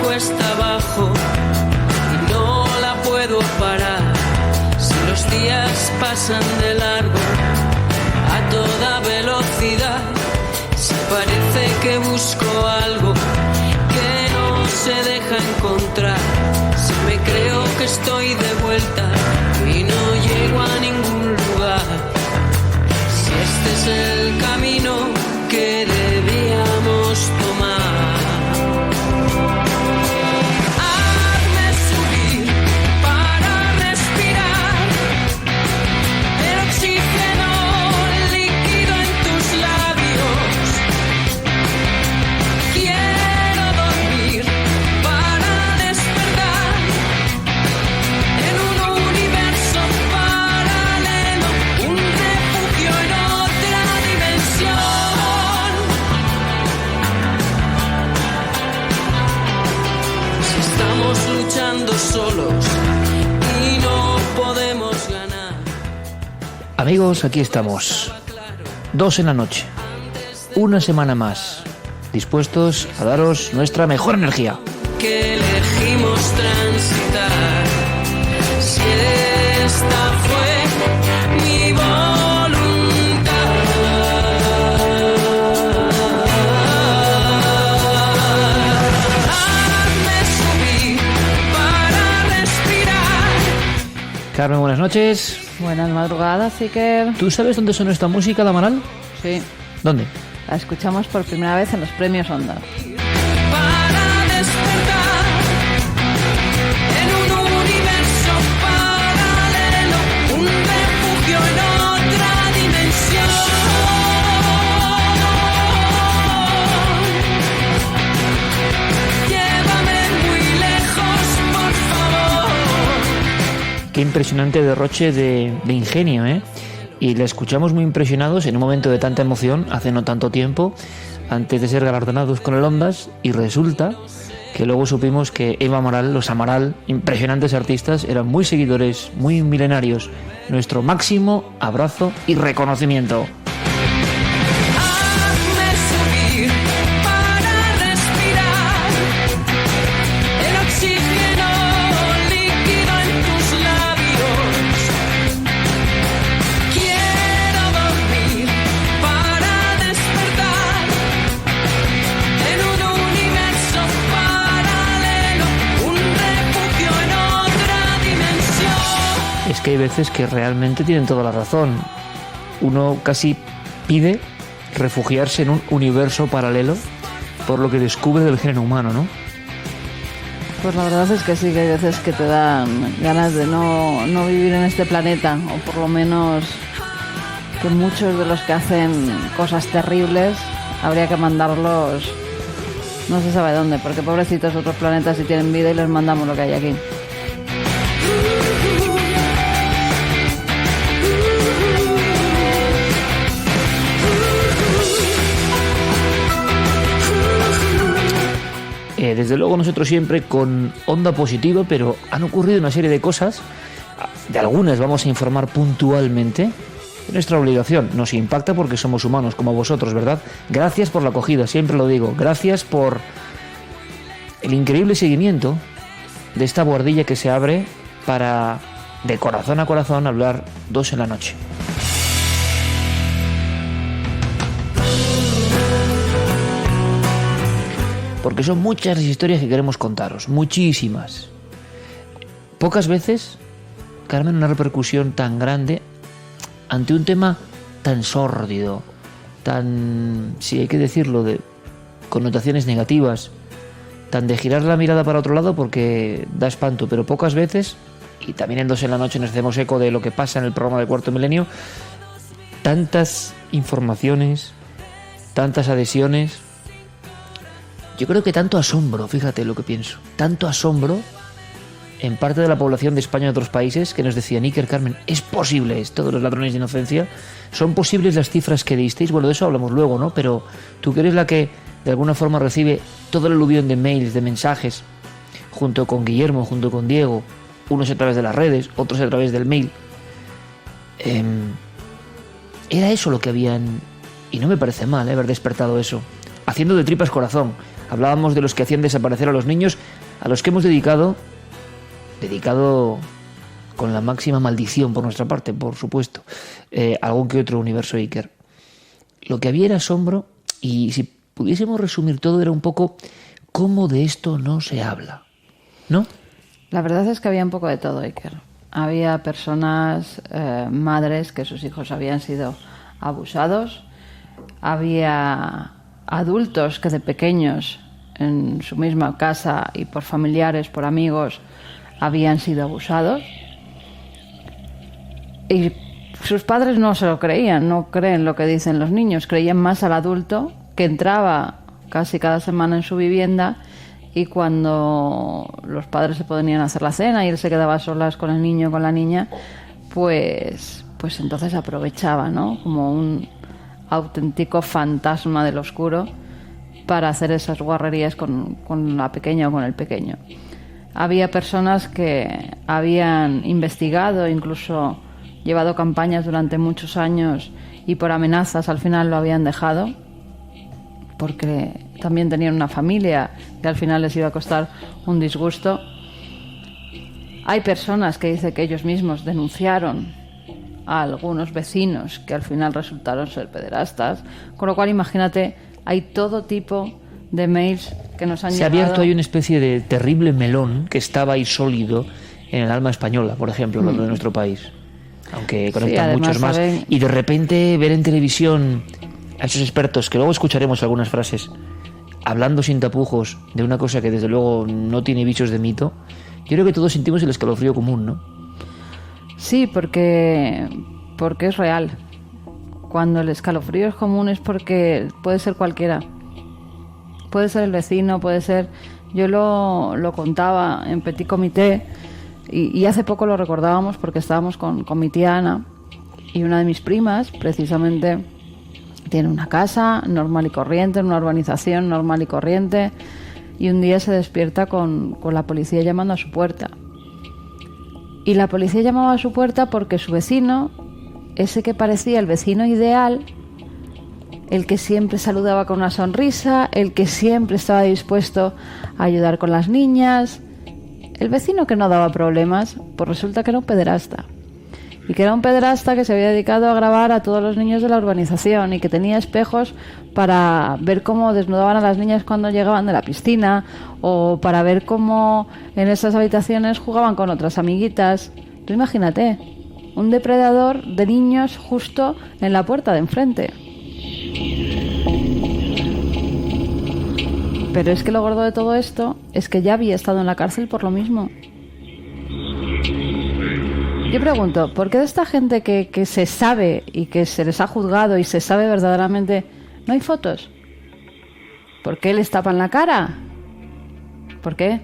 Cuesta abajo y no la puedo parar. Si los días pasan de largo a toda velocidad, si parece que busco algo que no se deja encontrar, si me creo que estoy de vuelta y no llego a ningún lugar, si este es el camino que debíamos tomar. Solos y no podemos ganar. Amigos, aquí estamos. 2 en la noche. Una semana más. Dispuestos a daros nuestra mejor energía. Que elegimos transitar. Si esta fue mi voluntad. Carmen, buenas noches. Buenas madrugadas, Iker. ¿Tú sabes dónde suena esta música, la Amaral? Sí. ¿Dónde? La escuchamos por primera vez en los premios Onda. Para despertar en un universo paralelo, un refugio en otra dimensión. Llévame muy lejos, por favor. Qué impresionante derroche de ingenio, ¿eh? Y la escuchamos muy impresionados en un momento de tanta emoción, hace no tanto tiempo, antes de ser galardonados con el Ondas, y resulta que luego supimos que Eva Amaral, los Amaral, impresionantes artistas, eran muy seguidores, muy milenarios. Nuestro máximo abrazo y reconocimiento. Que hay veces que realmente tienen toda la razón. Uno casi pide refugiarse en un universo paralelo por lo que descubre del género humano, ¿no? Pues la verdad es que sí, que hay veces que te dan ganas de no vivir en este planeta, o por lo menos que muchos de los que hacen cosas terribles habría que mandarlos no se sabe dónde, porque pobrecitos otros planetas sí tienen vida y les mandamos lo que hay aquí. Desde luego nosotros siempre con onda positiva, pero han ocurrido una serie de cosas, de algunas vamos a informar puntualmente. Es nuestra obligación, nos impacta porque somos humanos como vosotros, ¿verdad? Gracias por la acogida, siempre lo digo, gracias por el increíble seguimiento de esta buhardilla que se abre para, de corazón a corazón, hablar 2 en la noche. Porque son muchas las historias que queremos contaros, muchísimas. Pocas veces, Carmen, una repercusión tan grande ante un tema tan sórdido, tan, si hay que decirlo, de connotaciones negativas, tan de girar la mirada para otro lado porque da espanto, pero pocas veces, y también en 2 en la noche nos hacemos eco de lo que pasa en el programa del Cuarto Milenio, tantas informaciones, tantas adhesiones. Yo creo que tanto asombro, fíjate lo que pienso, tanto asombro en parte de la población de España y otros países que nos decían: Iker, Carmen, ¿es posible esto de los ladrones de inocencia? ¿Son posibles las cifras que disteis? Bueno, de eso hablamos luego, ¿no? Pero tú que eres la que de alguna forma recibe todo el aluvión de mails, de mensajes, junto con Guillermo, junto con Diego, unos a través de las redes, otros a través del mail. Era eso lo que habían, y no me parece mal haber despertado eso, haciendo de tripas corazón. Hablábamos de los que hacían desaparecer a los niños, a los que hemos dedicado con la máxima maldición por nuestra parte, por supuesto, algún que otro universo Iker. Lo que había era asombro, y si pudiésemos resumir todo, era un poco cómo de esto no se habla, ¿no? La verdad es que había un poco de todo, Iker. Había personas, madres, que sus hijos habían sido abusados. Había adultos que de pequeños, en su misma casa y por familiares, por amigos, habían sido abusados. Y sus padres no se lo creían, no creen lo que dicen los niños, creían más al adulto que entraba casi cada semana en su vivienda, y cuando los padres se ponían a hacer la cena y él se quedaba a solas con el niño o con la niña, pues entonces aprovechaba, ¿no?, como un auténtico fantasma del oscuro para hacer esas guarrerías con la pequeña o con el pequeño. Había personas que habían investigado, incluso llevado campañas durante muchos años, y por amenazas al final lo habían dejado, porque también tenían una familia y al final les iba a costar un disgusto. Hay personas que dicen que ellos mismos denunciaron a algunos vecinos que al final resultaron ser pederastas, con lo cual imagínate, hay todo tipo de mails que nos han llegado. Se ha abierto ahí una especie de terrible melón que estaba ahí sólido en el alma española, por ejemplo, lo de nuestro país, aunque conectan muchos más. Y de repente ver en televisión a esos expertos, que luego escucharemos algunas frases, hablando sin tapujos de una cosa que desde luego no tiene bichos de mito, yo creo que todos sentimos el escalofrío común, ¿no? Sí, porque es real. Cuando el escalofrío es común es porque puede ser cualquiera. Puede ser el vecino, puede ser... Yo lo contaba en Petit Comité, y hace poco lo recordábamos porque estábamos con mi tía Ana, y una de mis primas, precisamente, tiene una casa normal y corriente, en una urbanización normal y corriente, y un día se despierta con la policía llamando a su puerta. Y la policía llamaba a su puerta porque su vecino, ese que parecía el vecino ideal, el que siempre saludaba con una sonrisa, el que siempre estaba dispuesto a ayudar con las niñas, el vecino que no daba problemas, pues resulta que era un pederasta. Y que era un pederasta que se había dedicado a grabar a todos los niños de la urbanización, y que tenía espejos para ver cómo desnudaban a las niñas cuando llegaban de la piscina, o para ver cómo en esas habitaciones jugaban con otras amiguitas. Tú imagínate, un depredador de niños justo en la puerta de enfrente. Pero es que lo gordo de todo esto es que ya había estado en la cárcel por lo mismo. Yo pregunto, ¿por qué de esta gente que se sabe y que se les ha juzgado y se sabe verdaderamente, no hay fotos? ¿Por qué les tapan la cara? ¿Por qué?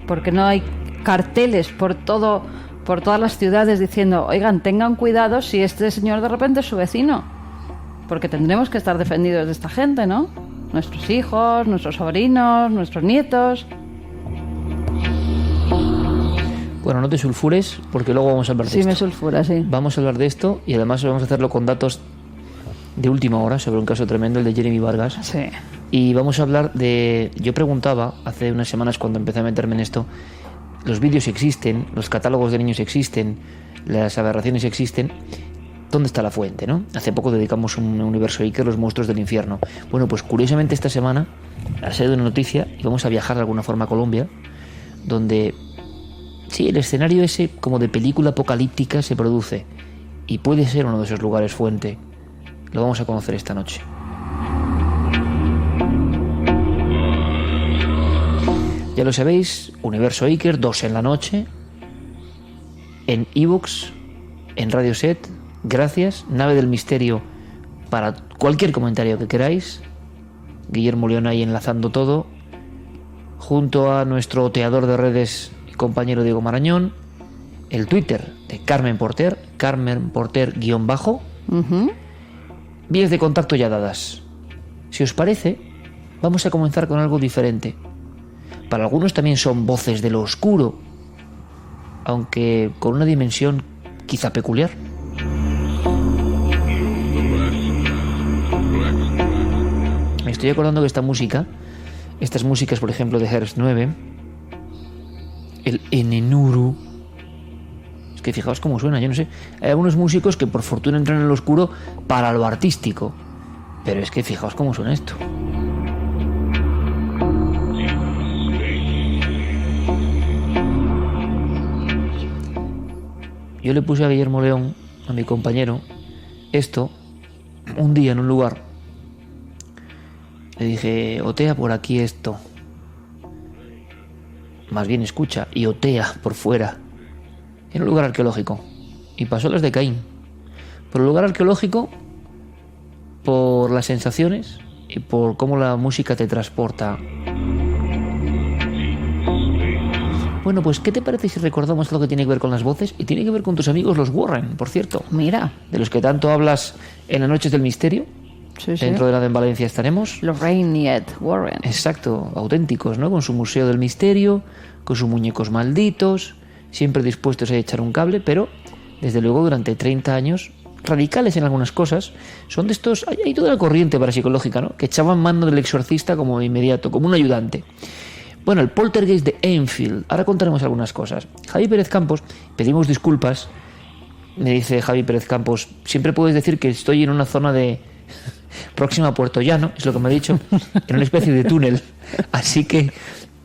Porque no hay carteles por todas las ciudades diciendo: oigan, tengan cuidado si este señor de repente es su vecino. Porque tendremos que estar defendidos de esta gente, ¿no? Nuestros hijos, nuestros sobrinos, nuestros nietos. Bueno, no te sulfures, porque luego vamos a hablar de esto. Sí, me sulfura, sí. Vamos a hablar de esto, y además vamos a hacerlo con datos de última hora sobre un caso tremendo, el de Jeremy Vargas. Sí. Y vamos a hablar de... Yo preguntaba hace unas semanas, cuando empecé a meterme en esto, los vídeos existen, los catálogos de niños existen, las aberraciones existen, ¿dónde está la fuente, no? Hace poco dedicamos un universo Iker, los monstruos del infierno. Bueno, pues curiosamente esta semana ha salido una noticia, y vamos a viajar de alguna forma a Colombia, donde... sí, el escenario ese como de película apocalíptica se produce, y puede ser uno de esos lugares fuente. Lo vamos a conocer esta noche. Ya lo sabéis, Universo Iker, 2 en la noche, en iVoox, en Radio Set. Gracias, Nave del Misterio, para cualquier comentario que queráis. Guillermo León ahí enlazando todo, junto a nuestro oteador de redes compañero Diego Marañón, el Twitter de Carmen Porter, Carmen Porter _ vías de contacto ya dadas. Si os parece, vamos a comenzar con algo diferente. Para algunos también son voces de lo oscuro, aunque con una dimensión quizá peculiar. Me estoy acordando que estas músicas, por ejemplo, de Herbst 9, el Enenuru, es que fijaos cómo suena, yo no sé. Hay algunos músicos que por fortuna entran en lo oscuro para lo artístico, pero es que fijaos cómo suena esto. Yo le puse a Guillermo León, a mi compañero, esto un día en un lugar. Le dije, otea por aquí esto. Más bien escucha y otea por fuera. En un lugar arqueológico. Y pasó las de Caín. Por el lugar arqueológico, por las sensaciones y por cómo la música te transporta. Bueno, pues ¿qué te parece si recordamos algo que tiene que ver con las voces? Y tiene que ver con tus amigos los Warren, por cierto. Mira. De los que tanto hablas en las noches del misterio. Sí. Dentro de la de en Valencia estaremos. Lorraine y Ed Warren. Exacto, auténticos, ¿no? Con su museo del misterio, con sus muñecos malditos, siempre dispuestos a echar un cable, pero desde luego durante 30 años, radicales en algunas cosas, son de estos, hay toda la corriente parapsicológica, ¿no? Que echaban mano del exorcista como de inmediato, como un ayudante. Bueno, el poltergeist de Enfield, ahora contaremos algunas cosas. Javi Pérez Campos, pedimos disculpas, me dice Javi Pérez Campos, siempre puedes decir que estoy en una zona de próxima a Puerto Llano, es lo que me ha dicho, en una especie de túnel, así que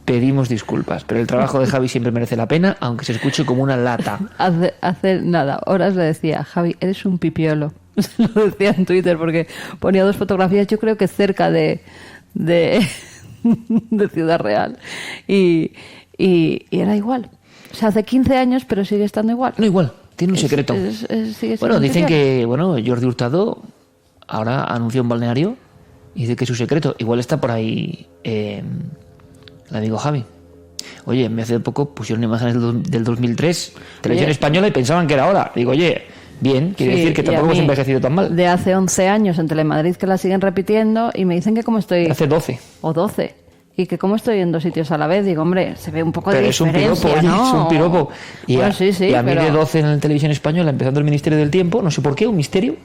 pedimos disculpas, pero el trabajo de Javi siempre merece la pena, aunque se escuche como una lata. Hace nada, horas le decía, Javi, eres un pipiolo. Lo decía en Twitter porque ponía 2 fotografías, yo creo que cerca de Ciudad Real, y era igual. O sea, hace 15 años, pero sigue estando igual. No, igual, tiene un secreto. Bueno, dicen que Jordi Hurtado ahora anunció un balneario y dice que es su secreto. Igual está por ahí el amigo Javi. Oye, me hace poco pusieron imágenes del 2003, televisión española, y pensaban que era ahora. Digo, oye, bien, quiere decir que tampoco hemos envejecido tan mal. De hace 11 años en Telemadrid, que la siguen repitiendo, y me dicen que como estoy... Hace 12. O 12. Y que como estoy en 2 sitios a la vez, digo, hombre, se ve un poco pero de diferencia, es un piropo, ¿no? Es un piropo. Y, bueno, sí, y a mí pero... de 12 en la televisión española, empezando el Ministerio del Tiempo, no sé por qué, un misterio,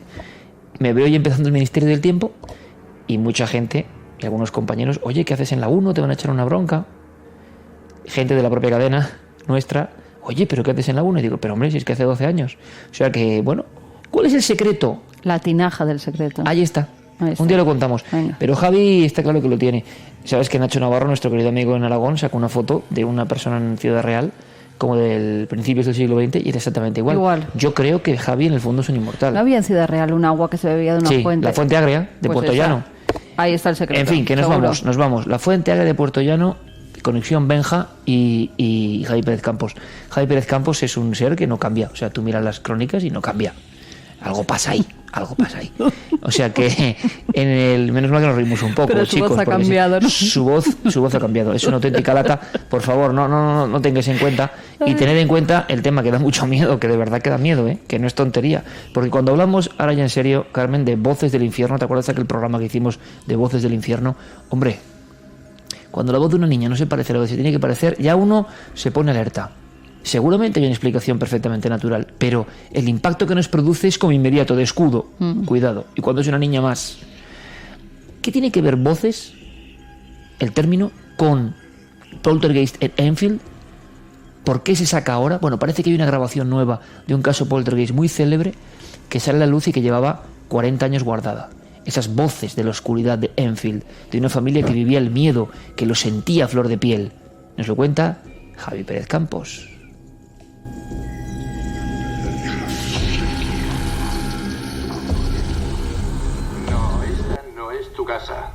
me veo ya empezando el Ministerio del Tiempo, y mucha gente, y algunos compañeros, oye, ¿qué haces en la 1? Te van a echar una bronca. Gente de la propia cadena nuestra, oye, ¿pero qué haces en la 1? Y digo, pero hombre, si es que hace 12 años. O sea que, bueno, ¿cuál es el secreto? La tinaja del secreto. Ahí está. Un día lo contamos. Venga. Pero Javi está claro que lo tiene. Sabes que Nacho Navarro, nuestro querido amigo en Aragón, sacó una foto de una persona en Ciudad Real como del principios del siglo XX y era exactamente igual. Yo creo que Javi en el fondo es un inmortal. ¿No había en Ciudad Real un agua que se bebía de una fuente? La Fuente Agria de Puerto Llano. Ahí está el secreto. En fin, que nos vamos. La Fuente Agria de Puerto Llano, conexión Benja y Javi Pérez Campos. Javi Pérez Campos es un ser que no cambia. O sea, tú miras las crónicas y no cambia. Algo pasa ahí. O sea que menos mal que nos reímos un poco, pero chicos. Su voz ha cambiado, ¿no? Su voz ha cambiado. Es una auténtica lata. Por favor, no tengáis en cuenta. Y tened en cuenta el tema que da mucho miedo, que de verdad que da miedo, que no es tontería. Porque cuando hablamos, ahora ya en serio, Carmen, de Voces del Infierno, ¿te acuerdas de aquel programa que hicimos de Voces del Infierno? Hombre, cuando la voz de una niña no se parece a lo que se tiene que parecer, ya uno se pone alerta. Seguramente hay una explicación perfectamente natural, pero el impacto que nos produce es como inmediato, de escudo. Cuidado. Y cuando es una niña más. ¿Qué tiene que ver Voces, el término, con Poltergeist en Enfield? ¿Por qué se saca ahora? Bueno, parece que hay una grabación nueva de un caso Poltergeist muy célebre que sale a la luz y que llevaba 40 años guardada. Esas voces de la oscuridad de Enfield, de una familia que vivía el miedo, que lo sentía a flor de piel. Nos lo cuenta Javi Pérez Campos. No, esta no es tu casa.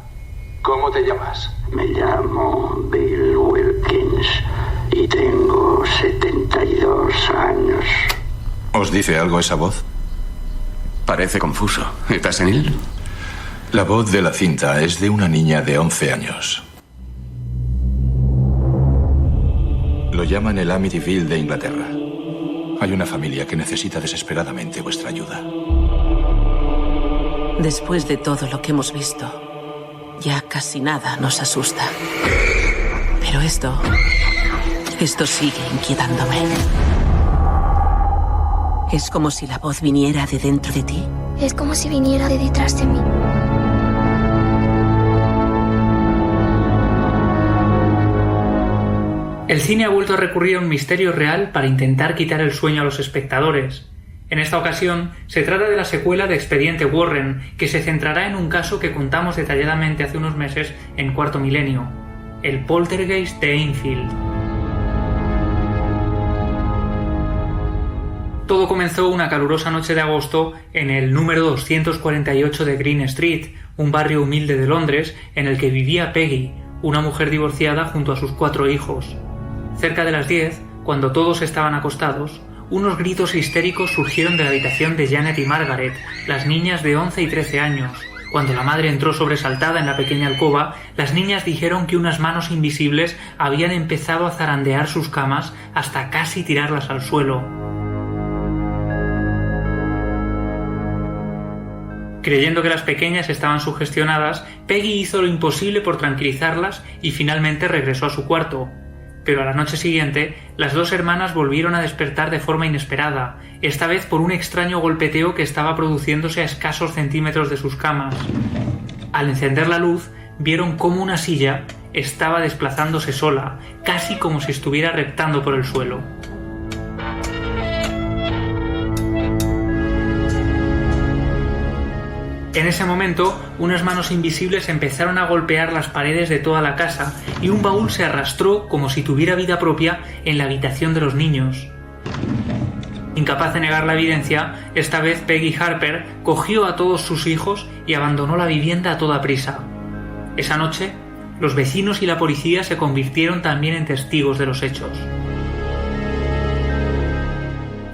¿Cómo te llamas? Me llamo Bill Wilkins y tengo 72 años. ¿Os dice algo esa voz? Parece confuso. ¿Estás senil? La voz de la cinta es de una niña de 11 años. Lo llaman el Amityville de Inglaterra. Hay una familia que necesita desesperadamente vuestra ayuda. Después de todo lo que hemos visto, ya casi nada nos asusta. Pero esto sigue inquietándome. Es como si la voz viniera de dentro de ti. Es como si viniera de detrás de mí. El cine ha vuelto a recurrir a un misterio real para intentar quitar el sueño a los espectadores. En esta ocasión, se trata de la secuela de Expediente Warren, que se centrará en un caso que contamos detalladamente hace unos meses en Cuarto Milenio, el poltergeist de Enfield. Todo comenzó una calurosa noche de agosto en el número 248 de Green Street, un barrio humilde de Londres en el que vivía Peggy, una mujer divorciada junto a sus 4 hijos. Cerca de las 10, cuando todos estaban acostados, unos gritos histéricos surgieron de la habitación de Janet y Margaret, las niñas de 11 y 13 años. Cuando la madre entró sobresaltada en la pequeña alcoba, las niñas dijeron que unas manos invisibles habían empezado a zarandear sus camas hasta casi tirarlas al suelo. Creyendo que las pequeñas estaban sugestionadas, Peggy hizo lo imposible por tranquilizarlas y finalmente regresó a su cuarto. Pero a la noche siguiente, las 2 hermanas volvieron a despertar de forma inesperada, esta vez por un extraño golpeteo que estaba produciéndose a escasos centímetros de sus camas. Al encender la luz, vieron cómo una silla estaba desplazándose sola, casi como si estuviera reptando por el suelo. En ese momento, unas manos invisibles empezaron a golpear las paredes de toda la casa y un baúl se arrastró como si tuviera vida propia en la habitación de los niños. Incapaz de negar la evidencia, esta vez Peggy Harper cogió a todos sus hijos y abandonó la vivienda a toda prisa. Esa noche, los vecinos y la policía se convirtieron también en testigos de los hechos.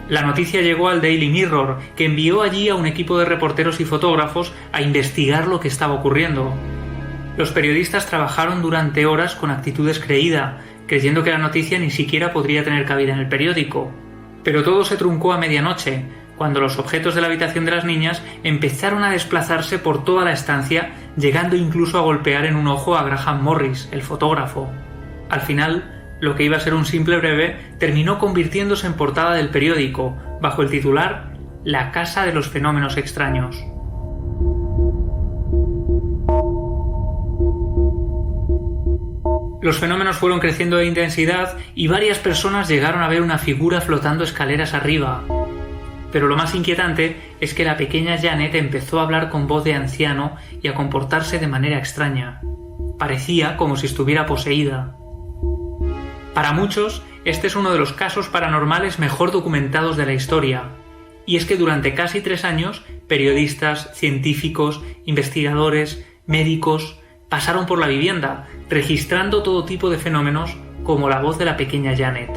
La noticia llegó al Daily Mirror, que envió allí a un equipo de reporteros y fotógrafos a investigar lo que estaba ocurriendo. Los periodistas trabajaron durante horas con actitud descreída, creyendo que la noticia ni siquiera podría tener cabida en el periódico. Pero todo se truncó a medianoche, cuando los objetos de la habitación de las niñas empezaron a desplazarse por toda la estancia, llegando incluso a golpear en un ojo a Graham Morris, el fotógrafo. Al final, lo que iba a ser un simple breve terminó convirtiéndose en portada del periódico, bajo el titular La casa de los fenómenos extraños. Los fenómenos fueron creciendo de intensidad y varias personas llegaron a ver una figura flotando escaleras arriba. Pero lo más inquietante es que la pequeña Janet empezó a hablar con voz de anciano y a comportarse de manera extraña. Parecía como si estuviera poseída. Para muchos, este es uno de los casos paranormales mejor documentados de la historia. Y es que durante casi 3 años, periodistas, científicos, investigadores, médicos, pasaron por la vivienda, registrando todo tipo de fenómenos, como la voz de la pequeña Janet.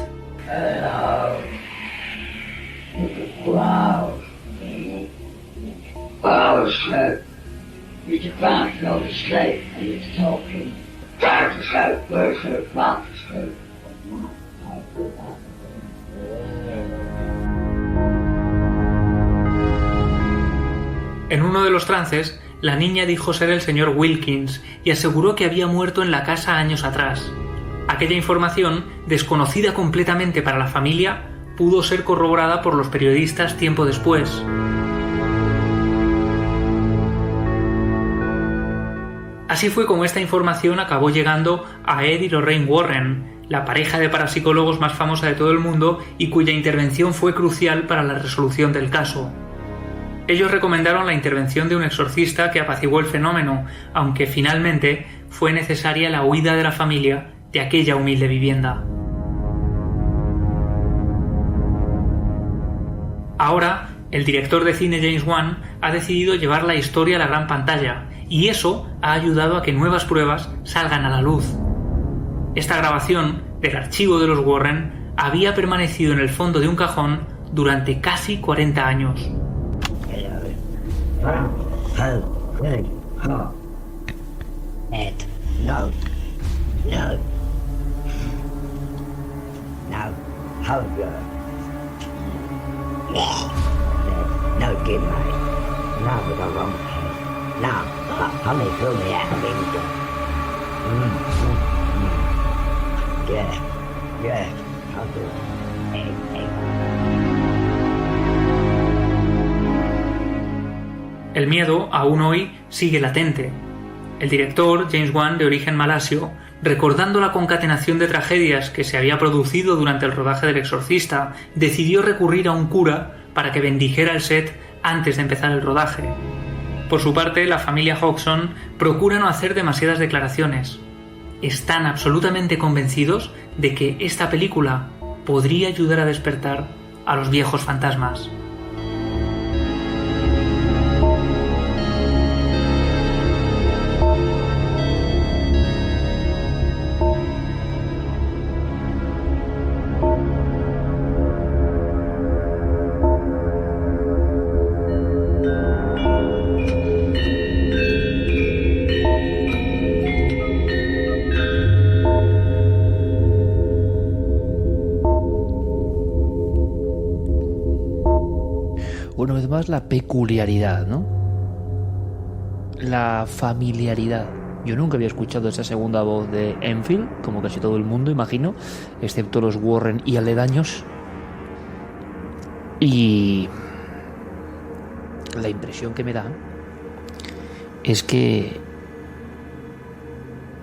En uno de los trances, la niña dijo ser el señor Wilkins y aseguró que había muerto en la casa años atrás. Aquella información, desconocida completamente para la familia, pudo ser corroborada por los periodistas tiempo después. Así fue como esta información acabó llegando a Ed y Lorraine Warren, la pareja de parapsicólogos más famosa de todo el mundo y cuya intervención fue crucial para la resolución del caso. Ellos recomendaron la intervención de un exorcista que apaciguó el fenómeno, aunque finalmente fue necesaria la huida de la familia de aquella humilde vivienda. Ahora, el director de cine James Wan ha decidido llevar la historia a la gran pantalla, y eso ha ayudado a que nuevas pruebas salgan a la luz. Esta grabación del archivo de los Warren había permanecido en el fondo de un cajón durante casi 40 años. Ed, no. How good. Nơi kim này, nó người ta không. Nào, hôm nay thương mẹ ăn miếng chứ. Yeah, how good. El miedo, aún hoy, sigue latente. El director, James Wan, de origen malasio, recordando la concatenación de tragedias que se había producido durante el rodaje del Exorcista, decidió recurrir a un cura para que bendijera el set antes de empezar el rodaje. Por su parte, la familia Hodgson procura no hacer demasiadas declaraciones. Están absolutamente convencidos de que esta película podría ayudar a despertar a los viejos fantasmas. Una vez más, la peculiaridad, ¿no? La familiaridad. Yo nunca había escuchado esa segunda voz de Enfield, como casi todo el mundo, imagino, excepto los Warren y aledaños. Y la impresión que me da es que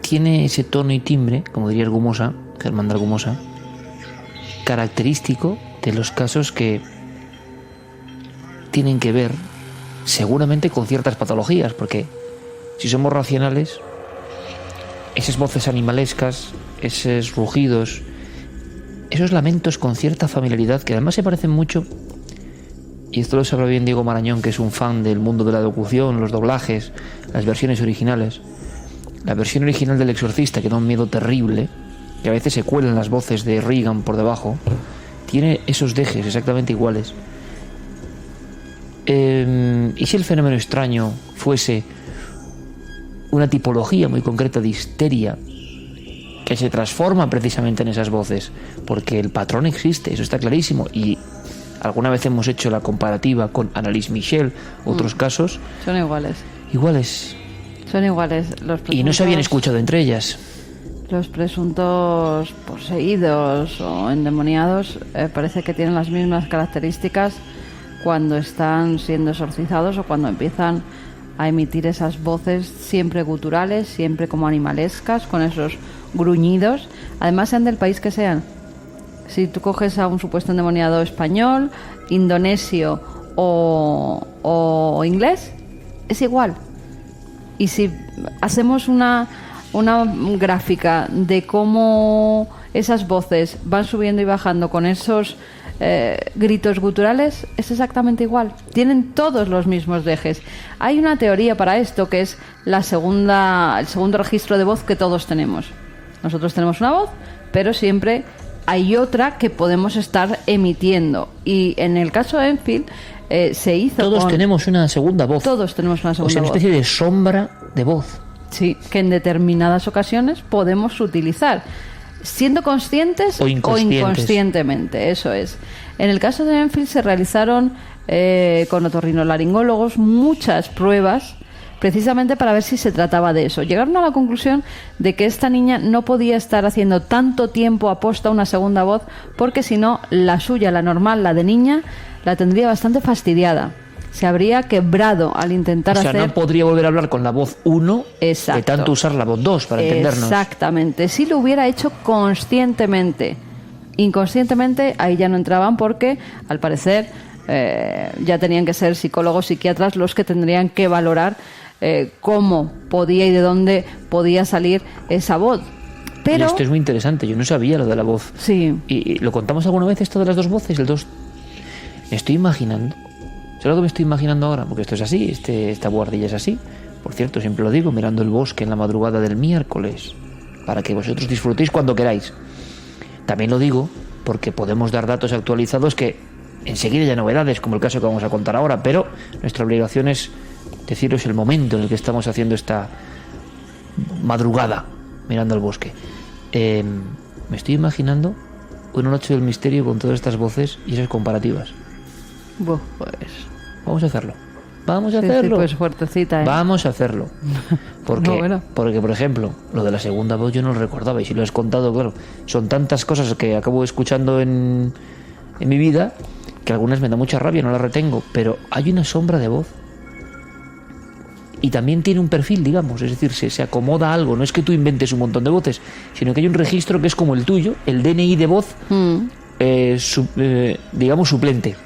tiene ese tono y timbre, como diría Argumosa, Germán de Argumosa, característico de los casos que tienen que ver seguramente con ciertas patologías, porque si somos racionales, esas voces animalescas, esos rugidos, esos lamentos con cierta familiaridad, que además se parecen mucho, y esto lo sabe bien Diego Marañón, que es un fan del mundo de la locución, los doblajes, las versiones originales. La versión original del Exorcista, que da un miedo terrible, que a veces se cuelan las voces de Regan por debajo, tiene esos dejes exactamente iguales. ¿Y si el fenómeno extraño fuese una tipología muy concreta de histeria que se transforma precisamente en esas voces? Porque el patrón existe, eso está clarísimo, y alguna vez hemos hecho la comparativa con Annalise Michel, otros casos. Son iguales. Iguales. Son iguales. Y no se habían escuchado entre ellas. Los presuntos poseídos o endemoniados parece que tienen las mismas características cuando están siendo exorcizados o cuando empiezan a emitir esas voces siempre guturales, siempre como animalescas, con esos gruñidos, además sean del país que sean. Si tú coges a un supuesto endemoniado español, indonesio o inglés, es igual. Y si hacemos una gráfica de cómo esas voces van subiendo y bajando con esos gritos guturales, es exactamente igual. Tienen todos los mismos dejes. Hay una teoría para esto, que es el segundo registro de voz que todos tenemos. Nosotros tenemos una voz, pero siempre hay otra que podemos estar emitiendo. Y en el caso de Enfield se hizo. Todos tenemos una segunda voz. Todos tenemos una segunda voz. O sea, una especie de sombra de voz. Sí, que en determinadas ocasiones podemos utilizar, siendo conscientes o inconscientemente, eso es. En el caso de Enfield se realizaron con otorrinolaringólogos muchas pruebas precisamente para ver si se trataba de eso. Llegaron a la conclusión de que esta niña no podía estar haciendo tanto tiempo aposta una segunda voz, porque si no, la suya, la normal, la de niña, la tendría bastante fastidiada. Se habría quebrado al intentar hacer... O sea, no podría volver a hablar con la voz 1 de tanto usar la voz 2, para entendernos. Exactamente. Si lo hubiera hecho conscientemente. Inconscientemente, ahí ya no entraban, porque, al parecer, ya tenían que ser psicólogos, psiquiatras los que tendrían que valorar cómo podía y de dónde podía salir esa voz. Pero... Y esto es muy interesante, yo no sabía lo de la voz. Sí. ¿Y lo contamos alguna vez esto de las dos voces? Me estoy imaginando... ¿Sabes lo que me estoy imaginando ahora? Porque esto es así, esta guardilla es así. Por cierto, siempre lo digo, mirando el bosque en la madrugada del miércoles, para que vosotros disfrutéis cuando queráis. También lo digo porque podemos dar datos actualizados que enseguida ya novedades, como el caso que vamos a contar ahora, pero nuestra obligación es deciros el momento en el que estamos haciendo esta madrugada mirando el bosque. Me estoy imaginando una noche del misterio con todas estas voces y esas comparativas. Pues... Vamos a hacerlo. Vamos a Sí, hacerlo. pues fuertecita, ¿eh? Vamos a hacerlo. Porque, No, bueno. porque, por ejemplo, lo de la segunda voz yo no lo recordaba. Y si lo has contado, claro, son tantas cosas que acabo escuchando en mi vida que algunas me da mucha rabia, no las retengo. Pero hay una sombra de voz. Y también tiene un perfil, digamos. Es decir, se acomoda a algo. No es que tú inventes un montón de voces, sino que hay un registro que es como el tuyo, el DNI de voz, digamos, suplente.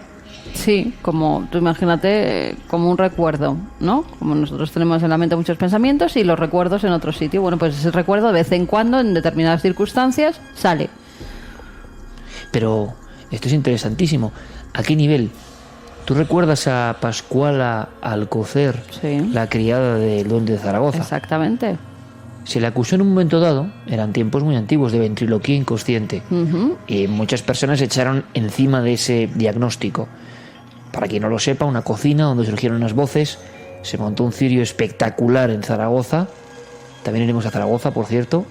Sí, como tú imagínate, como un recuerdo, ¿no? Como nosotros tenemos en la mente muchos pensamientos y los recuerdos en otro sitio. Bueno, pues ese recuerdo de vez en cuando, en determinadas circunstancias, sale. Pero esto es interesantísimo. ¿A qué nivel? ¿Tú recuerdas a Pascuala Alcocer, la criada del Duende de Zaragoza? Exactamente. Se le acusó en un momento dado, eran tiempos muy antiguos, de ventriloquía inconsciente. Y muchas personas se echaron encima de ese diagnóstico. Para quien no lo sepa, una cocina donde surgieron unas voces, se montó un cirio espectacular en Zaragoza. También iremos a Zaragoza, por cierto,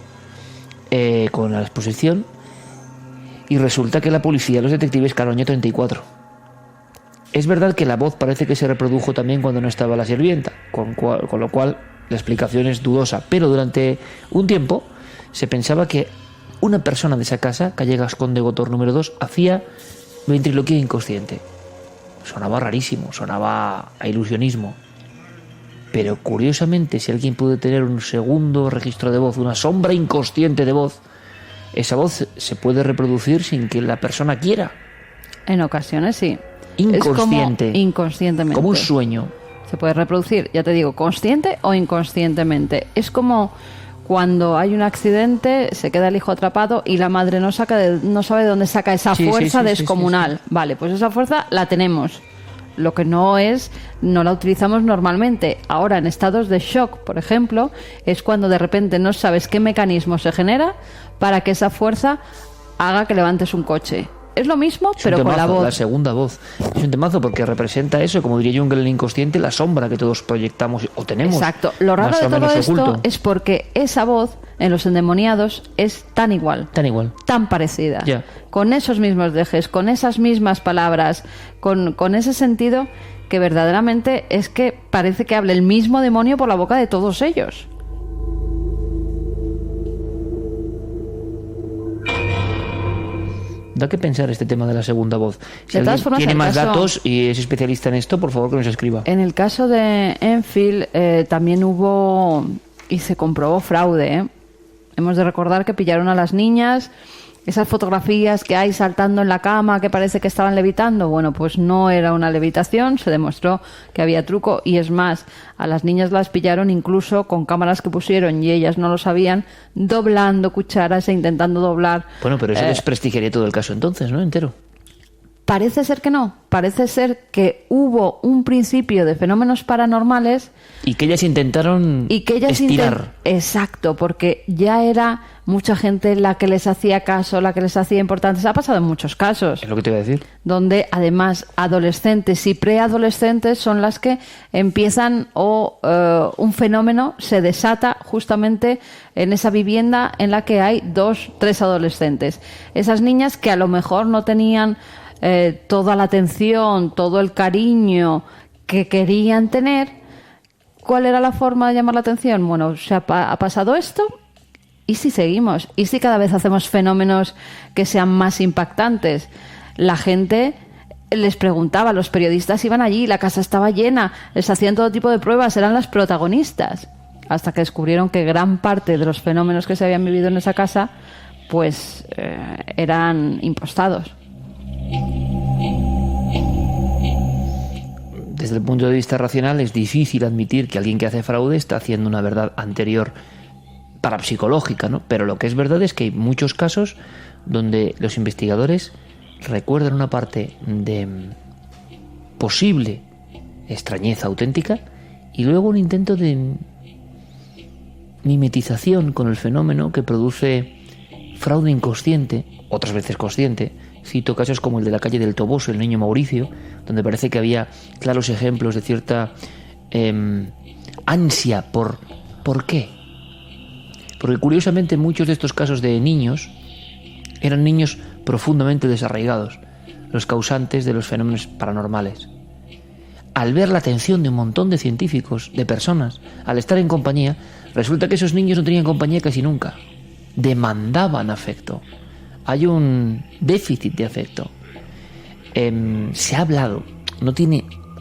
con la exposición. Y resulta que la policía, los detectives, que al año 34. Es verdad que la voz parece que se reprodujo también cuando no estaba la sirvienta, con lo cual la explicación es dudosa. Pero durante un tiempo se pensaba que una persona de esa casa, calle Gascón de Gotor número 2, hacía ventriloquía inconsciente. Sonaba rarísimo, sonaba a ilusionismo. Pero curiosamente, si alguien puede tener un segundo registro de voz, una sombra inconsciente de voz, esa voz se puede reproducir sin que la persona quiera. En ocasiones sí. Inconsciente. Es como inconscientemente. Como un sueño. Se puede reproducir, ya te digo, consciente o inconscientemente. Es como cuando hay un accidente, se queda el hijo atrapado y la madre no sabe de dónde saca esa fuerza descomunal. Sí. Vale, pues esa fuerza la tenemos. Lo que no la utilizamos normalmente. Ahora, en estados de shock, por ejemplo, es cuando de repente no sabes qué mecanismo se genera para que esa fuerza haga que levantes un coche. Es lo mismo, pero temazo, con la voz. La segunda voz. Es un temazo porque representa eso, como diría Jung en el inconsciente, la sombra que todos proyectamos o tenemos. Exacto. Lo raro de todo esto es porque esa voz en los endemoniados es tan igual. Tan parecida. Ya. Con esos mismos dejes, con esas mismas palabras, con ese sentido que verdaderamente es que parece que hable el mismo demonio por la boca de todos ellos. Da que pensar este tema de la segunda voz. Si de todas formas, tiene más datos y es especialista en esto, por favor que nos escriba. En el caso de Enfield también hubo y se comprobó fraude. Hemos de recordar que pillaron a las niñas, esas fotografías que hay saltando en la cama que parece que estaban levitando. Bueno, pues no era una levitación, se demostró que había truco y es más, a las niñas las pillaron incluso con cámaras que pusieron y ellas no lo sabían, doblando cucharas e intentando doblar. Bueno, pero eso desprestigiaría todo el caso entonces, ¿no? Entero. Parece ser que no, parece ser que hubo un principio de fenómenos paranormales y que ellas intentaron estirar. Exacto, porque ya era mucha gente la que les hacía caso, la que les hacía importantes. Ha pasado en muchos casos. Es lo que te iba a decir. Donde además adolescentes y preadolescentes son las que empiezan un fenómeno se desata justamente en esa vivienda en la que hay 2, 3 adolescentes. Esas niñas que a lo mejor no tenían toda la atención, todo el cariño que querían tener. ¿Cuál era la forma de llamar la atención? Bueno, ha pasado esto. ¿Y si seguimos? ¿Y si cada vez hacemos fenómenos que sean más impactantes? La gente les preguntaba, los periodistas iban allí, la casa estaba llena, les hacían todo tipo de pruebas, eran las protagonistas. Hasta que descubrieron que gran parte de los fenómenos que se habían vivido en esa casa, pues eran impostados. Desde el punto de vista racional es difícil admitir que alguien que hace fraude está haciendo una verdad anterior parapsicológica, ¿no? Pero lo que es verdad es que hay muchos casos donde los investigadores recuerdan una parte de posible extrañeza auténtica y luego un intento de mimetización con el fenómeno que produce fraude inconsciente, otras veces consciente. Cito casos como el de la calle del Toboso, el niño Mauricio, donde parece que había claros ejemplos de cierta ansia ¿por qué? Porque curiosamente muchos de estos casos de niños Eran niños profundamente desarraigados, los causantes de los fenómenos paranormales. Al ver la atención de un montón de científicos, de personas, al estar en compañía, resulta que esos niños no tenían compañía casi nunca. Demandaban afecto. Hay un déficit de afecto. Se ha hablado,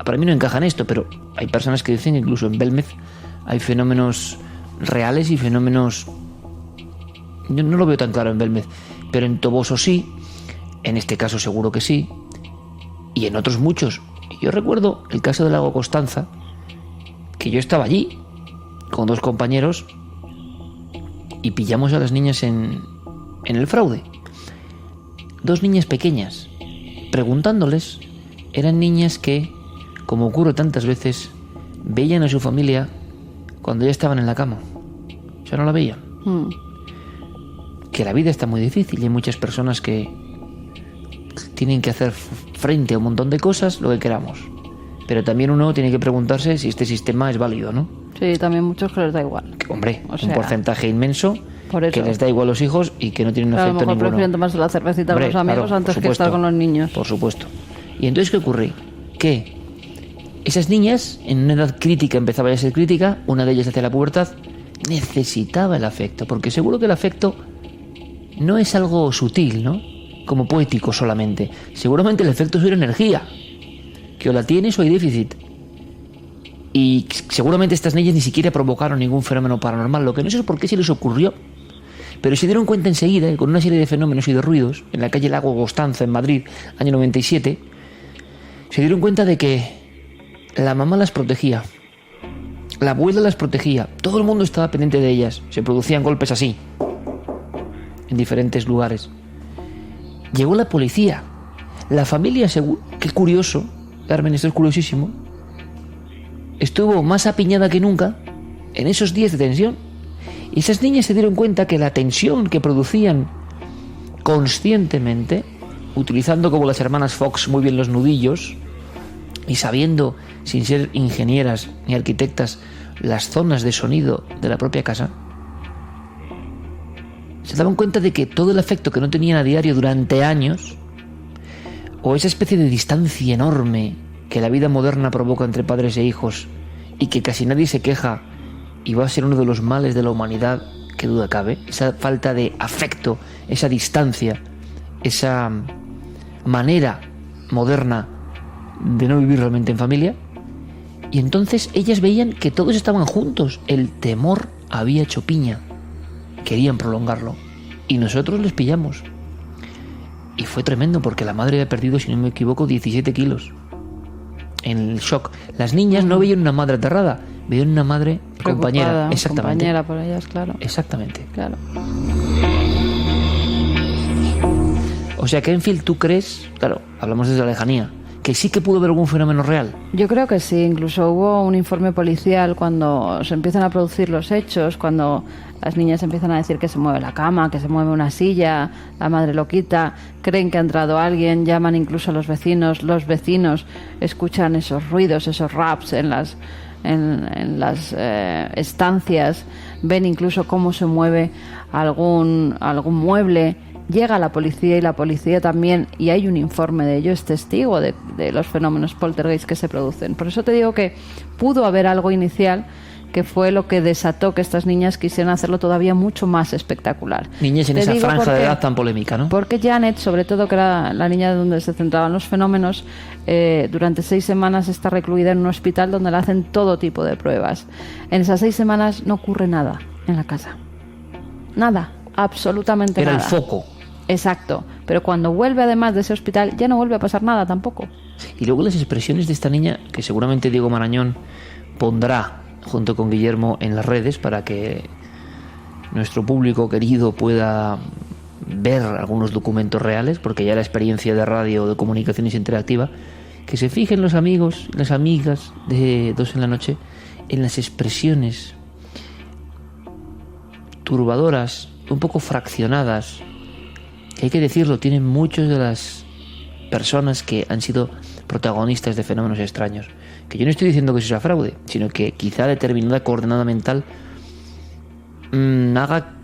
para mí no encaja en esto, pero hay personas que dicen que incluso en Belmez hay fenómenos reales y fenómenos... Yo no lo veo tan claro en Belmez, pero en Toboso sí, en este caso seguro que sí, y en otros muchos. Yo recuerdo el caso del lago Constanza, que yo estaba allí con 2 compañeros y pillamos a las niñas en el fraude. 2 niñas pequeñas. Preguntándoles, eran niñas que, como ocurre tantas veces, veían a su familia cuando ya estaban en la cama. O sea, no la veían. Que la vida está muy difícil y hay muchas personas que tienen que hacer frente a un montón de cosas, lo que queramos. Pero también uno tiene que preguntarse si este sistema es válido, ¿no? Sí, también muchos que les da igual. Hombre, un porcentaje inmenso por eso, que les da igual a los hijos y que no tienen afecto ninguno. A lo mejor prefieren tomarse la cervecita con los amigos antes que estar con los niños. Por supuesto. ¿Y entonces qué ocurre? Que esas niñas, en una edad crítica, empezaba ya a ser crítica, una de ellas hacia la pubertad, necesitaba el afecto, porque seguro que el afecto no es algo sutil, ¿no? Como poético solamente. Seguramente el afecto es una energía, que o la tienes o hay déficit. Y seguramente estas niñas ni siquiera provocaron ningún fenómeno paranormal. Lo que no sé es por qué se les ocurrió, pero se dieron cuenta enseguida, con una serie de fenómenos y de ruidos, en la calle Lago Constanza, en Madrid, año 97, se dieron cuenta de que la mamá las protegía, la abuela las protegía, todo el mundo estaba pendiente de ellas, se producían golpes así, en diferentes lugares. Llegó la policía, la familia, qué curioso, Carmen, esto es curiosísimo, estuvo más apiñada que nunca en esos días de tensión. Y esas niñas se dieron cuenta que la tensión que producían conscientemente, utilizando como las hermanas Fox muy bien los nudillos y sabiendo, sin ser ingenieras ni arquitectas, las zonas de sonido de la propia casa, se daban cuenta de que todo el afecto que no tenían a diario durante años, o esa especie de distancia enorme que la vida moderna provoca entre padres e hijos y que casi nadie se queja y va a ser uno de los males de la humanidad, que duda cabe, esa falta de afecto, esa distancia, esa manera moderna de no vivir realmente en familia. Y entonces ellas veían que todos estaban juntos, el temor había hecho piña, querían prolongarlo y nosotros les pillamos. Y fue tremendo porque la madre había perdido, si no me equivoco, 17 kilos en el shock. Las niñas no veían una madre aterrada, veían una madre compañera. Exactamente. Compañera por ellas, claro. Exactamente. Claro. O sea que, Enfield, ¿tú crees? Claro, hablamos desde la lejanía, que sí que pudo haber algún fenómeno real. Yo creo que sí, incluso hubo un informe policial cuando se empiezan a producir los hechos, cuando las niñas empiezan a decir que se mueve la cama, que se mueve una silla, la madre lo quita, creen que ha entrado alguien, llaman incluso a los vecinos escuchan esos ruidos, esos raps en las estancias, ven incluso cómo se mueve algún mueble. Llega la policía y la policía también, y hay un informe de ello, es testigo de los fenómenos poltergeist que se producen. Por eso te digo que pudo haber algo inicial que fue lo que desató que estas niñas quisieran hacerlo todavía mucho más espectacular. Niñas en esa franja de edad tan polémica, ¿no? Porque Janet, sobre todo, que era la niña donde se centraban los fenómenos, durante 6 semanas está recluida en un hospital donde le hacen todo tipo de pruebas. En esas 6 semanas no ocurre nada en la casa. Nada, absolutamente nada. Era el foco. Exacto, pero cuando vuelve además de ese hospital ya no vuelve a pasar nada tampoco. Y luego las expresiones de esta niña, que seguramente Diego Marañón pondrá junto con Guillermo en las redes para que nuestro público querido pueda ver algunos documentos reales, porque ya la experiencia de radio o de comunicación es interactiva, que se fijen los amigos, las amigas de Dos en la Noche en las expresiones turbadoras, un poco fraccionadas, que hay que decirlo, tienen muchas de las personas que han sido protagonistas de fenómenos extraños. Que yo no estoy diciendo que eso sea fraude, sino que quizá determinada coordenada mental haga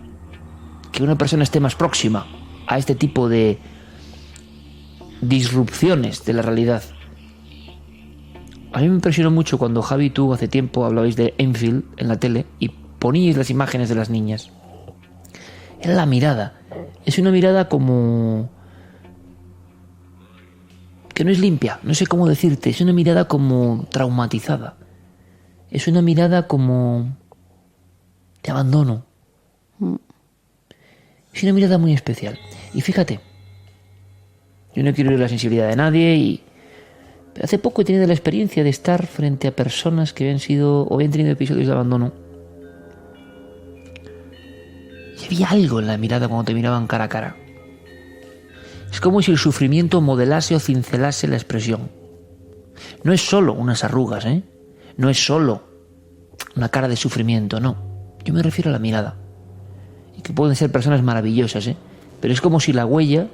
que una persona esté más próxima a este tipo de disrupciones de la realidad. A mí me impresionó mucho cuando Javi y tú hace tiempo hablabais de Enfield en la tele y poníais las imágenes de las niñas. Era la mirada. Es una mirada como... que no es limpia, no sé cómo decirte. Es una mirada como traumatizada. Es una mirada como... de abandono. Es una mirada muy especial. Y fíjate, yo no quiero herir la sensibilidad de nadie pero hace poco he tenido la experiencia de estar frente a personas que habían sido o habían tenido episodios de abandono. Y había algo en la mirada cuando te miraban cara a cara. Es como si el sufrimiento modelase o cincelase la expresión. No es solo unas arrugas, no es solo una cara de sufrimiento, no. Yo me refiero a la mirada. Y que pueden ser personas maravillosas, pero es como si la huella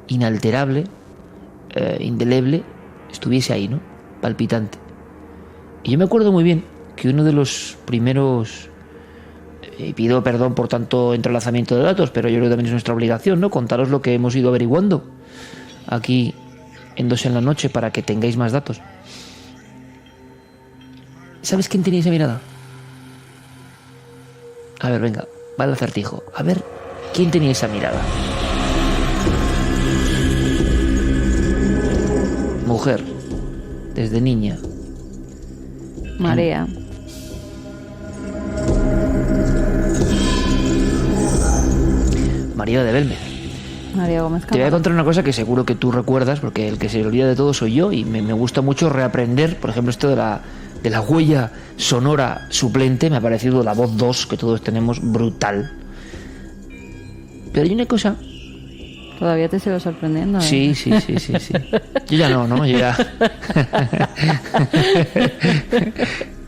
inalterable, indeleble, estuviese ahí, ¿no? Palpitante. Y yo me acuerdo muy bien que uno de los primeros... y pido perdón por tanto entrelazamiento de datos, pero yo creo que también es nuestra obligación, ¿no? Contaros lo que hemos ido averiguando aquí en Dos en la Noche para que tengáis más datos. ¿Sabes quién tenía esa mirada? A ver, venga, va el acertijo. A ver, ¿quién tenía esa mirada? Mujer, desde niña. María. María de Belmez. María Gómez Cámara. Te voy a contar una cosa que seguro que tú recuerdas, porque el que se olvida de todo soy yo, y me gusta mucho reaprender, por ejemplo, esto de la huella sonora suplente. Me ha parecido la voz 2 que todos tenemos brutal. Pero hay una cosa... Todavía te sigo sorprendiendo. Sí. Yo ya no, yo ya...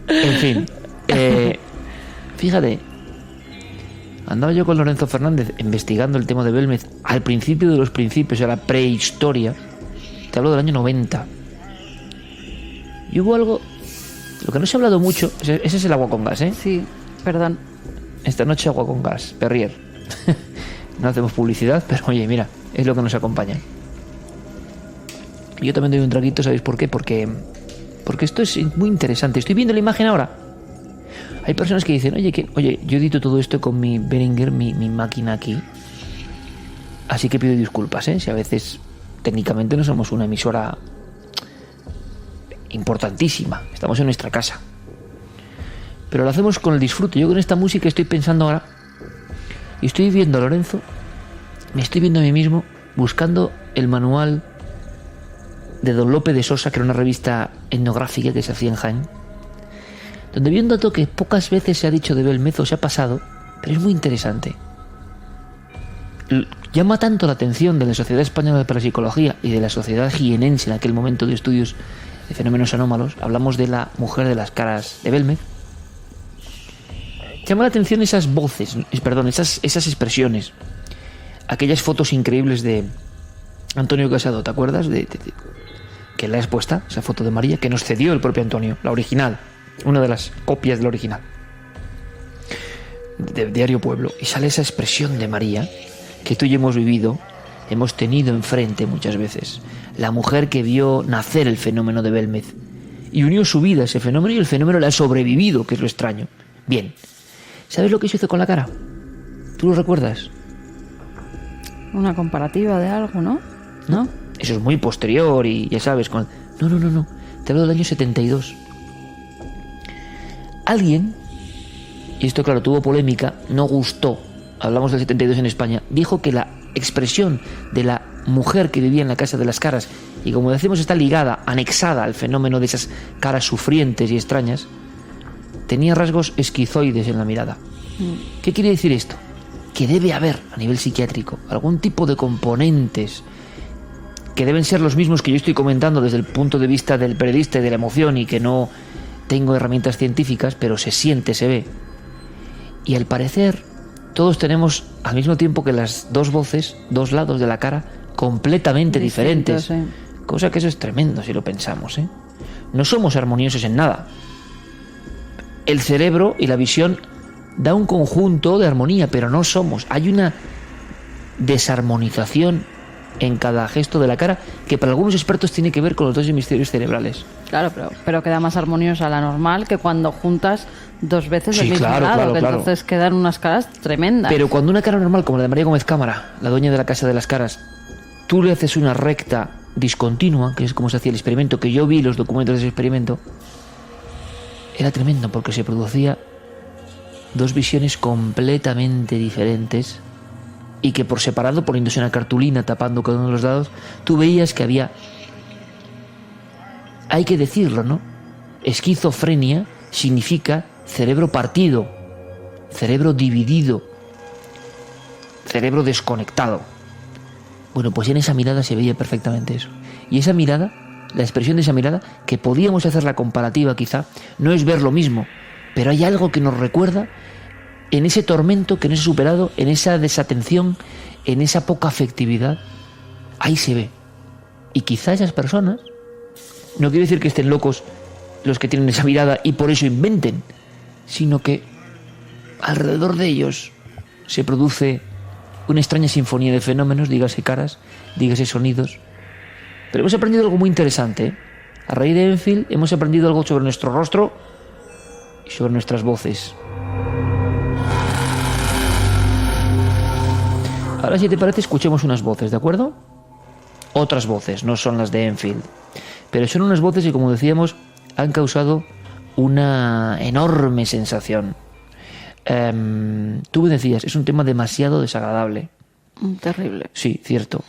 En fin. Fíjate. Andaba yo con Lorenzo Fernández investigando el tema de Belmez al principio de los principios, a la prehistoria. Te hablo del año 90. Y hubo algo... Lo que no se ha hablado mucho... Ese es el agua con gas, Sí, perdón. Esta noche agua con gas, Perrier. No hacemos publicidad, pero oye, mira, es lo que nos acompaña. Yo también doy un traguito, ¿sabéis por qué? Porque esto es muy interesante. Estoy viendo la imagen ahora. Hay personas que dicen, oye, yo edito todo esto con mi Behringer, mi máquina aquí. Así que pido disculpas, si a veces técnicamente no somos una emisora importantísima. Estamos en nuestra casa. Pero lo hacemos con el disfrute. Yo con esta música estoy pensando ahora... Y estoy viendo a Lorenzo, me estoy viendo a mí mismo, buscando el manual de Don Lope de Sosa, que era una revista etnográfica que se hacía en Jaén, donde vi un dato que pocas veces se ha dicho de Belmez o se ha pasado, pero es muy interesante. Llama tanto la atención de la Sociedad Española de Parapsicología y de la Sociedad Jienense en aquel momento de estudios de fenómenos anómalos. Hablamos de la mujer de las caras de Belmez. Llama la atención esas voces, esas expresiones, aquellas fotos increíbles de Antonio Casado, ¿te acuerdas? Que la has puesta, esa foto de María, que nos cedió el propio Antonio, la original, una de las copias de la original, de Diario Pueblo, y sale esa expresión de María, que tú y yo hemos vivido, hemos tenido enfrente muchas veces, la mujer que vio nacer el fenómeno de Belmez, y unió su vida a ese fenómeno, y el fenómeno le ha sobrevivido, que es lo extraño. Bien. ¿Sabes lo que se hizo con la cara? ¿Tú lo recuerdas? Una comparativa de algo, ¿no? ¿No? Eso es muy posterior y ya sabes... No. Te hablo del año 72. Alguien, y esto claro tuvo polémica, no gustó, hablamos del 72 en España, dijo que la expresión de la mujer que vivía en la casa de las caras, y como decimos está ligada, anexada al fenómeno de esas caras sufrientes y extrañas, tenía rasgos esquizoides en la mirada. ¿Qué quiere decir esto? Que debe haber, a nivel psiquiátrico, algún tipo de componentes que deben ser los mismos que yo estoy comentando desde el punto de vista del periodista y de la emoción, y que no tengo herramientas científicas, pero se siente, se ve. Y al parecer, todos tenemos al mismo tiempo que las dos voces, dos lados de la cara, completamente diferentes. Sí. Cosa que eso es tremendo si lo pensamos, No somos armoniosos en nada. El cerebro y la visión da un conjunto de armonía, pero no somos. Hay una desarmonización en cada gesto de la cara, que para algunos expertos tiene que ver con los dos hemisferios cerebrales. Claro, pero queda más armoniosa la normal que cuando juntas dos veces el mismo lado, entonces quedan unas caras tremendas. Pero cuando una cara normal, como la de María Gómez Cámara, la dueña de la Casa de las Caras, tú le haces una recta discontinua, que es como se hacía el experimento, que yo vi los documentos de ese experimento, era tremendo porque se producía dos visiones completamente diferentes y que por separado, poniéndose una cartulina tapando cada uno de los lados, tú veías que había, hay que decirlo, ¿no? Esquizofrenia significa cerebro partido, cerebro dividido, cerebro desconectado. Bueno, pues en esa mirada se veía perfectamente eso. Y esa mirada, la expresión de esa mirada, que podíamos hacer la comparativa quizá, no es ver lo mismo, pero hay algo que nos recuerda en ese tormento que no se ha superado, en esa desatención, en esa poca afectividad. Ahí se ve. Y quizá esas personas, no quiere decir que estén locos los que tienen esa mirada y por eso inventen, sino que alrededor de ellos se produce una extraña sinfonía de fenómenos, dígase caras, dígase sonidos. Pero hemos aprendido algo muy interesante, ¿eh? A raíz de Enfield hemos aprendido algo sobre nuestro rostro y sobre nuestras voces. Ahora, si te parece, escuchemos unas voces, ¿de acuerdo? Otras voces, no son las de Enfield, pero son unas voces que, como decíamos, han causado una enorme sensación. Tú me decías, es un tema demasiado desagradable. Terrible. Sí, cierto.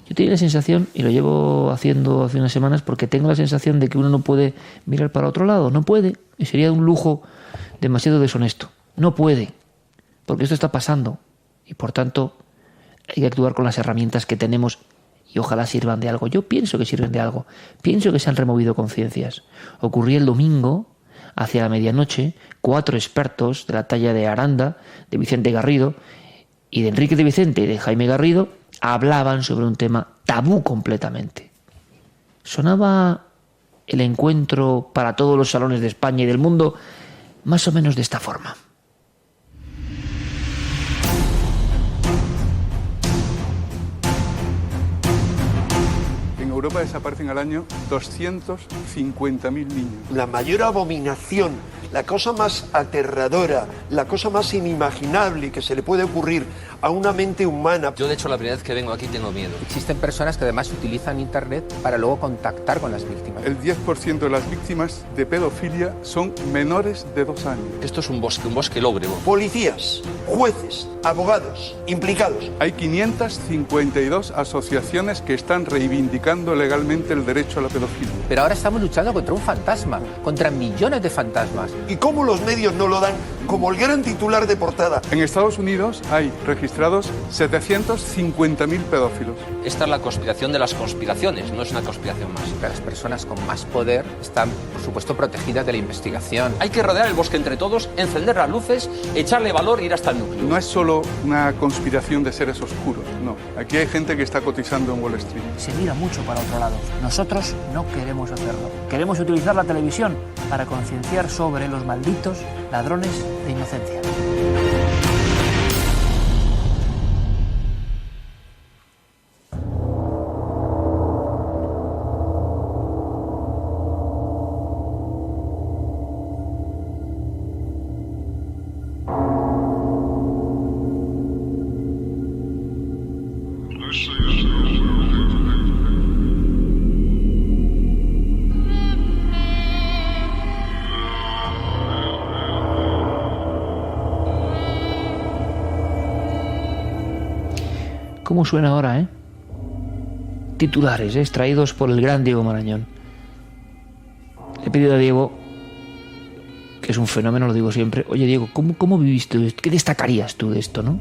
Yo tenía la sensación, y lo llevo haciendo hace unas semanas, porque tengo la sensación de que uno no puede mirar para otro lado, no puede, y sería un lujo demasiado deshonesto. No puede, porque esto está pasando, y por tanto hay que actuar con las herramientas que tenemos y ojalá sirvan de algo. Yo pienso que sirven de algo. Pienso que se han removido conciencias. Ocurría el domingo, hacia la medianoche, 4 expertos de la talla de Aranda, de Vicente Garrido, y de Enrique de Vicente y de Jaime Garrido, hablaban sobre un tema tabú completamente. Sonaba el encuentro para todos los salones de España y del mundo más o menos de esta forma. En Europa desaparecen al año 250.000 niños. La mayor abominación, la cosa más aterradora, la cosa más inimaginable que se le puede ocurrir a una mente humana. Yo, de hecho, la primera vez que vengo aquí tengo miedo. Existen personas que además utilizan Internet para luego contactar con las víctimas. El 10% de las víctimas de pedofilia son menores de 2 años. Esto es un bosque lóbrego. Policías, jueces, abogados, implicados. Hay 552 asociaciones que están reivindicando legalmente el derecho a la pedofilia. Pero ahora estamos luchando contra un fantasma, contra millones de fantasmas. ¿Y cómo los medios no lo dan como el gran titular de portada? En Estados Unidos hay registrados 750.000 pedófilos. Esta es la conspiración de las conspiraciones, no es una conspiración más. Las personas con más poder están, por supuesto, protegidas de la investigación. Hay que rodear el bosque entre todos, encender las luces, echarle valor e ir hasta el núcleo. No es solo una conspiración de seres oscuros, no. Aquí hay gente que está cotizando en Wall Street. Se mira mucho para otro lado. Nosotros no queremos hacerlo. Queremos utilizar la televisión para concienciar sobre los malditos ladrones de inocencia. ¿Cómo suena ahora, Titulares, extraídos por el gran Diego Marañón. Le he pedido a Diego, que es un fenómeno, lo digo siempre, oye Diego, ¿cómo viviste esto? ¿Qué destacarías tú de esto, no?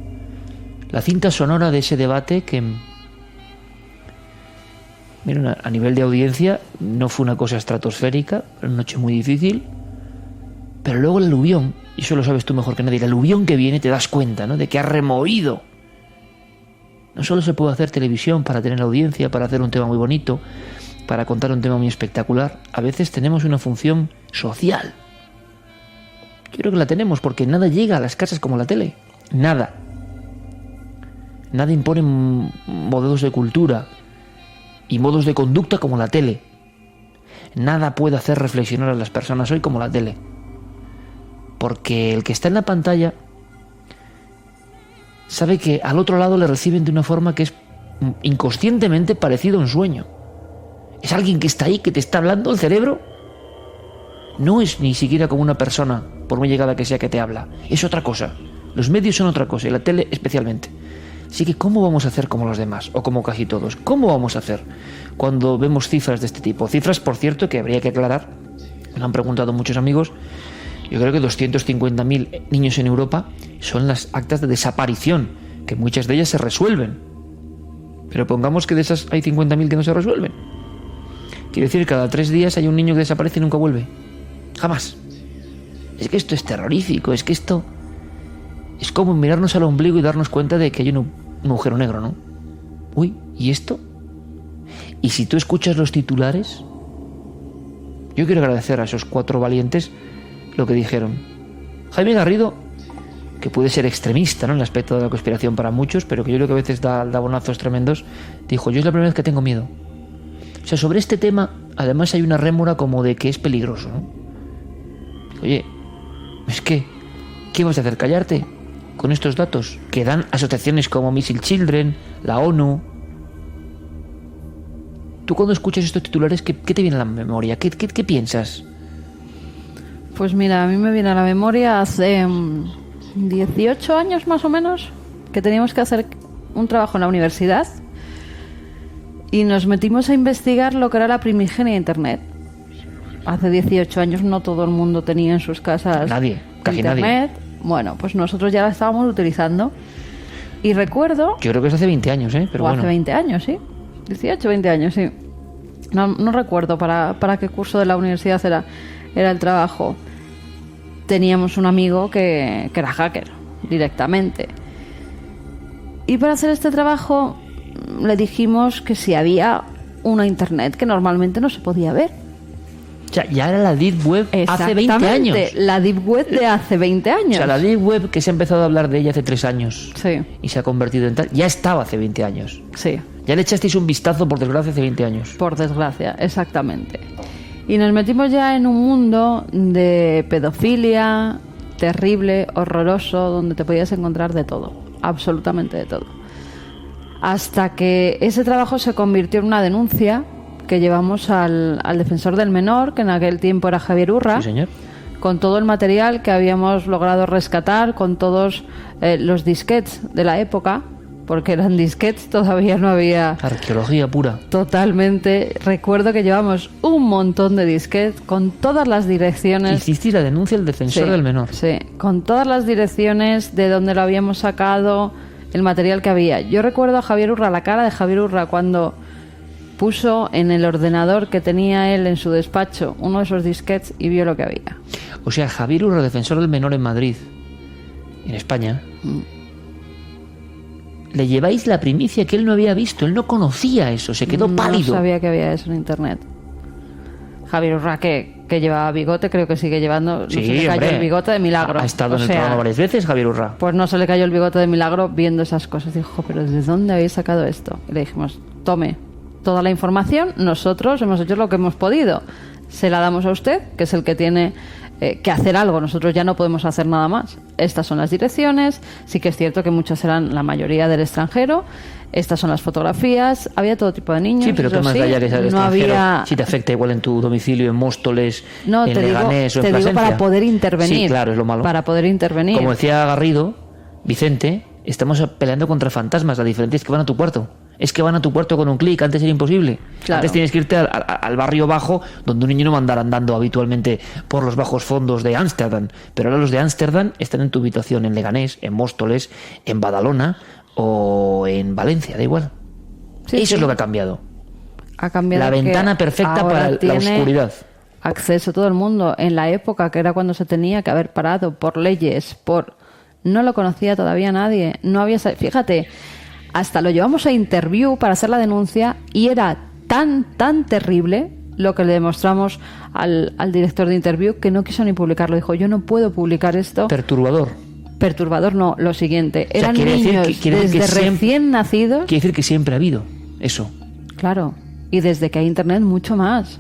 La cinta sonora de ese debate que, miren, a nivel de audiencia no fue una cosa estratosférica, una noche muy difícil, pero luego el aluvión, y eso lo sabes tú mejor que nadie, el aluvión que viene te das cuenta, ¿no? De que ha removido. No solo se puede hacer televisión para tener audiencia, para hacer un tema muy bonito, para contar un tema muy espectacular. A veces tenemos una función social. Yo creo que la tenemos porque nada llega a las casas como la tele. Nada. Nada impone modelos de cultura y modos de conducta como la tele. Nada puede hacer reflexionar a las personas hoy como la tele. Porque el que está en la pantalla sabe que al otro lado le reciben de una forma que es inconscientemente parecido a un sueño. Es alguien que está ahí, que te está hablando, el cerebro. No es ni siquiera como una persona, por muy llegada que sea, que te habla. Es otra cosa. Los medios son otra cosa y la tele especialmente. Así que ¿cómo vamos a hacer como los demás? O como casi todos. ¿Cómo vamos a hacer cuando vemos cifras de este tipo? Cifras, por cierto, que habría que aclarar. Me han preguntado muchos amigos. Yo creo que 250.000 niños en Europa son las actas de desaparición, que muchas de ellas se resuelven. Pero pongamos que de esas hay 50.000 que no se resuelven. Quiere decir que cada 3 días hay un niño que desaparece y nunca vuelve. Jamás. Es que esto es terrorífico. Es que esto es como mirarnos al ombligo y darnos cuenta de que hay un agujero negro, ¿no? Uy, ¿y esto? Y si tú escuchas los titulares, yo quiero agradecer a esos 4 valientes lo que dijeron. Jaime Garrido, que puede ser extremista, ¿no?, en el aspecto de la conspiración para muchos, pero que yo creo que a veces da bonazos tremendos, dijo: yo es la primera vez que tengo miedo. O sea, sobre este tema, además hay una rémora como de que es peligroso, ¿no? Oye, es que, ¿qué vas a hacer? ¿Callarte con estos datos que dan asociaciones como Missile Children, la ONU? Tú cuando escuchas estos titulares, ¿qué te viene a la memoria? ¿Qué piensas? Pues mira, a mí me viene a la memoria hace 18 años más o menos que teníamos que hacer un trabajo en la universidad y nos metimos a investigar lo que era la primigenia Internet. Hace 18 años no todo el mundo tenía en sus casas casi Internet. Nadie. Bueno, pues nosotros ya la estábamos utilizando y recuerdo... Yo creo que es hace 20 años, pero o bueno. hace 20 años, sí. 18, 20 años, sí. No recuerdo para qué curso de la universidad era el trabajo. Teníamos un amigo que era hacker directamente. Y para hacer este trabajo le dijimos que si había una Internet que normalmente no se podía ver. O sea, ya era la Deep Web hace 20 años. La Deep Web de hace 20 años. O sea, la Deep Web que se ha empezado a hablar de ella hace 3 años. Sí. Y se ha convertido en tal. Ya estaba hace 20 años. Sí. Ya le echasteis un vistazo, por desgracia, hace 20 años. Por desgracia, exactamente. Y nos metimos ya en un mundo de pedofilia terrible, horroroso, donde te podías encontrar de todo. Absolutamente de todo. Hasta que ese trabajo se convirtió en una denuncia que llevamos al defensor del menor, que en aquel tiempo era Javier Urra, sí, señor, con todo el material que habíamos logrado rescatar, con todos los disquetes de la época, porque eran disquetes, todavía no había... Arqueología pura. Totalmente. Recuerdo que llevamos un montón de disquetes con todas las direcciones... Hicisteis la denuncia al defensor del menor. Sí, con todas las direcciones de donde lo habíamos sacado, el material que había. Yo recuerdo a Javier Urra, la cara de Javier Urra cuando puso en el ordenador que tenía él en su despacho uno de esos disquetes y vio lo que había. O sea, Javier Urra, defensor del menor en Madrid, en España, le lleváis la primicia que él no había visto, él no conocía eso, se quedó pálido. No sabía que había eso en Internet. Javier Urra, que llevaba bigote, creo que sigue llevando. Sí, no se le cayó el bigote de milagro. Ha estado en el programa varias veces, Javier Urra. Pues no se le cayó el bigote de milagro viendo esas cosas. Dijo, ¿pero de dónde habéis sacado esto? Y le dijimos, tome toda la información, nosotros hemos hecho lo que hemos podido. Se la damos a usted, que es el que tiene que hacer algo. Nosotros ya no podemos hacer nada más. Estas son las direcciones. Sí que es cierto que muchas eran la mayoría del extranjero. Estas son las fotografías. Había todo tipo de niños. Sí, pero ¿qué más da ya que sea el extranjero? Había... Si te afecta igual en tu domicilio, en Móstoles, no, en Leganés o en Plasencia. Te digo para poder intervenir. Sí, claro, es lo malo. Para poder intervenir. Como decía Garrido, Vicente, estamos peleando contra fantasmas. La diferencia es que van a tu cuarto. Es que van a tu cuarto con un clic, antes era imposible. Claro. Antes tienes que irte al barrio bajo, donde un niño no va a andar andando habitualmente por los bajos fondos de Ámsterdam. Pero ahora los de Ámsterdam están en tu habitación, en Leganés, en Móstoles, en Badalona o en Valencia, da igual. Sí, eso es lo que ha cambiado. Ha cambiado. La ventana perfecta para la oscuridad. Acceso a todo el mundo. En la época que era cuando se tenía que haber parado por leyes, no lo conocía todavía nadie. No había, fíjate, hasta lo llevamos a Interview para hacer la denuncia y era tan terrible lo que le demostramos al director de Interview que no quiso ni publicarlo. Dijo, yo no puedo publicar esto. Perturbador. Perturbador no, lo siguiente. Eran quiere niños decir que desde siempre, recién nacidos. Quiere decir que siempre ha habido eso. Claro, y desde que hay internet mucho más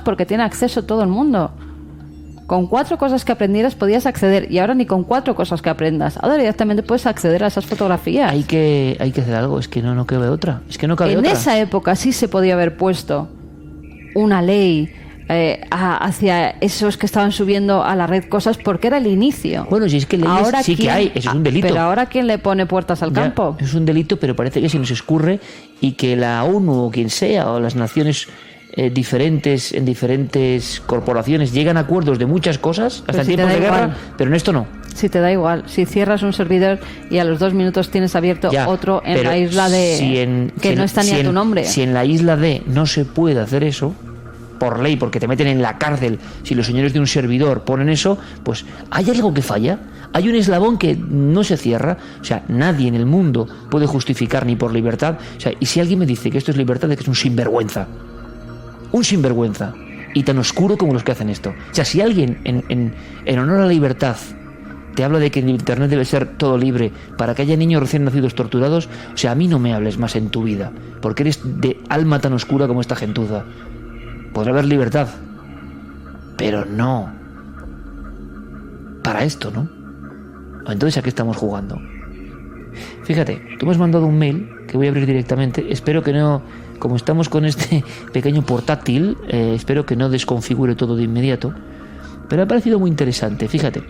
porque tiene acceso todo el mundo. Con 4 cosas que aprendieras podías acceder, y ahora ni con 4 cosas que aprendas. Ahora directamente puedes acceder a esas fotografías. Hay que hacer algo, es que no cabe otra. Es que no cabe otra. En esa época sí se podía haber puesto una ley hacia esos que estaban subiendo a la red cosas, porque era el inicio. Bueno, si es que leyes ahora sí que hay, eso es un delito. Pero ahora ¿quién le pone puertas al campo? Es un delito, pero parece que se nos escurre, y que la ONU o quien sea, o las naciones diferentes, en diferentes corporaciones, llegan a acuerdos de muchas cosas, hasta en tiempos de guerra, pero en esto no. Si te da igual, si cierras un servidor y a los 2 minutos tienes abierto otro en la isla D, que no está ni a tu nombre. Si en la isla D no se puede hacer eso, por ley, porque te meten en la cárcel si los señores de un servidor ponen eso, pues hay algo que falla, hay un eslabón que no se cierra. O sea, nadie en el mundo puede justificar ni por libertad. O sea, y si alguien me dice que esto es libertad, es que es un sinvergüenza, y tan oscuro como los que hacen esto. O sea, si alguien en honor a la libertad te habla de que en internet debe ser todo libre para que haya niños recién nacidos torturados, o sea, a mí no me hables más en tu vida, porque eres de alma tan oscura como esta gentuza. Podrá haber libertad, pero no para esto, ¿no? Entonces, ¿a qué estamos jugando? Fíjate, tú me has mandado un mail que voy a abrir directamente. Espero que no, como estamos con este pequeño portátil, espero que no desconfigure todo de inmediato, pero me ha parecido muy interesante. Fíjate,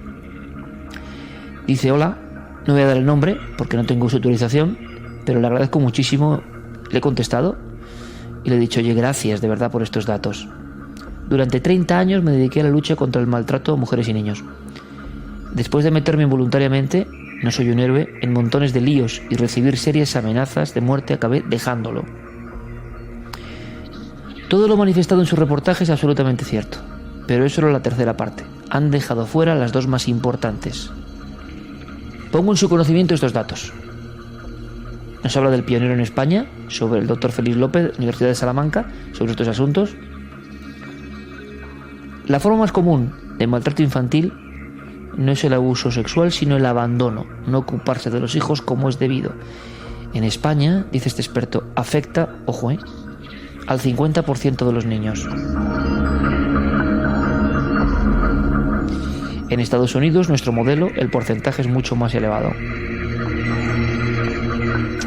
dice: hola, no voy a dar el nombre porque no tengo su autorización, pero le agradezco muchísimo. Le he contestado y le he dicho: oye, gracias de verdad por estos datos. Durante 30 años me dediqué a la lucha contra el maltrato a mujeres y niños. Después de meterme involuntariamente, no soy un héroe, en montones de líos y recibir serias amenazas de muerte, acabé dejándolo. Todo lo manifestado en su reportaje es absolutamente cierto, pero es solo la tercera parte. Han dejado fuera las 2 más importantes. Pongo en su conocimiento estos datos. Nos habla del pionero en España, sobre el doctor Félix López, Universidad de Salamanca, sobre estos asuntos. La forma más común de maltrato infantil no es el abuso sexual, sino el abandono, no ocuparse de los hijos como es debido. En España, dice este experto, afecta, ojo, al 50% de los niños. En Estados Unidos, nuestro modelo, el porcentaje es mucho más elevado.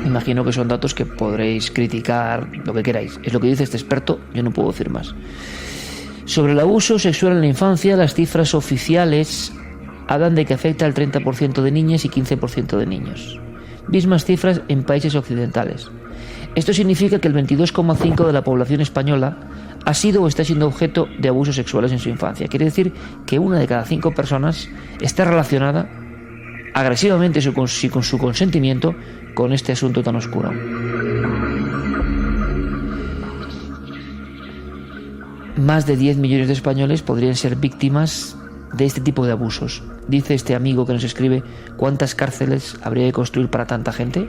Imagino que son datos que podréis criticar, lo que queráis. Es lo que dice este experto, yo no puedo decir más. Sobre el abuso sexual en la infancia, las cifras oficiales hablan de que afecta al 30% de niñas y 15% de niños. Mismas cifras en países occidentales. Esto significa que el 22,5% de la población española ha sido o está siendo objeto de abusos sexuales en su infancia. Quiere decir que 1 de cada 5 personas está relacionada agresivamente con su consentimiento con este asunto tan oscuro. Más de 10 millones de españoles podrían ser víctimas de este tipo de abusos. Dice este amigo que nos escribe: ¿cuántas cárceles habría que construir para tanta gente?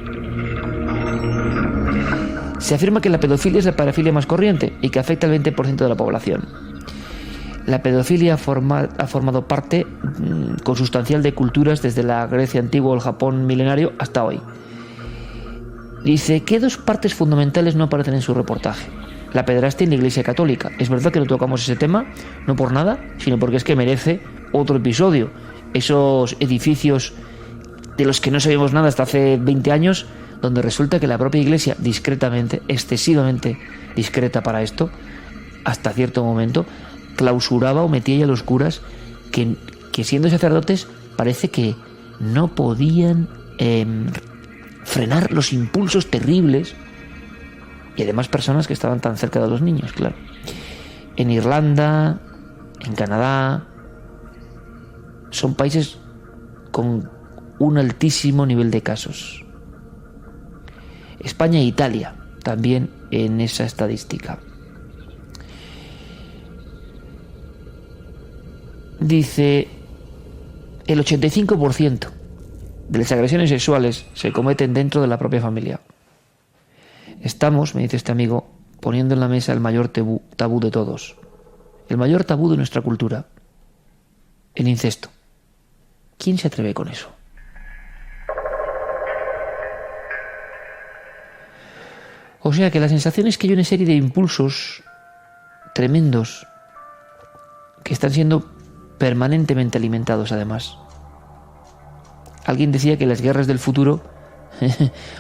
Se afirma que la pedofilia es la parafilia más corriente y que afecta al 20% de la población. La pedofilia ha formado parte consustancial de culturas desde la Grecia antigua o el Japón milenario hasta hoy. Dice que 2 partes fundamentales no aparecen en su reportaje: la pederastia y la Iglesia Católica. Es verdad que no tocamos ese tema, no por nada, sino porque es que merece otro episodio. Esos edificios de los que no sabíamos nada hasta hace 20 años, donde resulta que la propia Iglesia, discretamente, excesivamente discreta para esto, hasta cierto momento, clausuraba o metía ya a los curas que siendo sacerdotes parece que no podían frenar los impulsos terribles, y además personas que estaban tan cerca de los niños, claro. En Irlanda, en Canadá, son países con un altísimo nivel de casos. España e Italia también en esa estadística. Dice: el 85% de las agresiones sexuales se cometen dentro de la propia familia. Estamos, me dice este amigo, poniendo en la mesa el mayor tabú de todos. El mayor tabú de nuestra cultura: el incesto. ¿Quién se atreve con eso? O sea que la sensación es que hay una serie de impulsos tremendos que están siendo permanentemente alimentados, además. Alguien decía que las guerras del futuro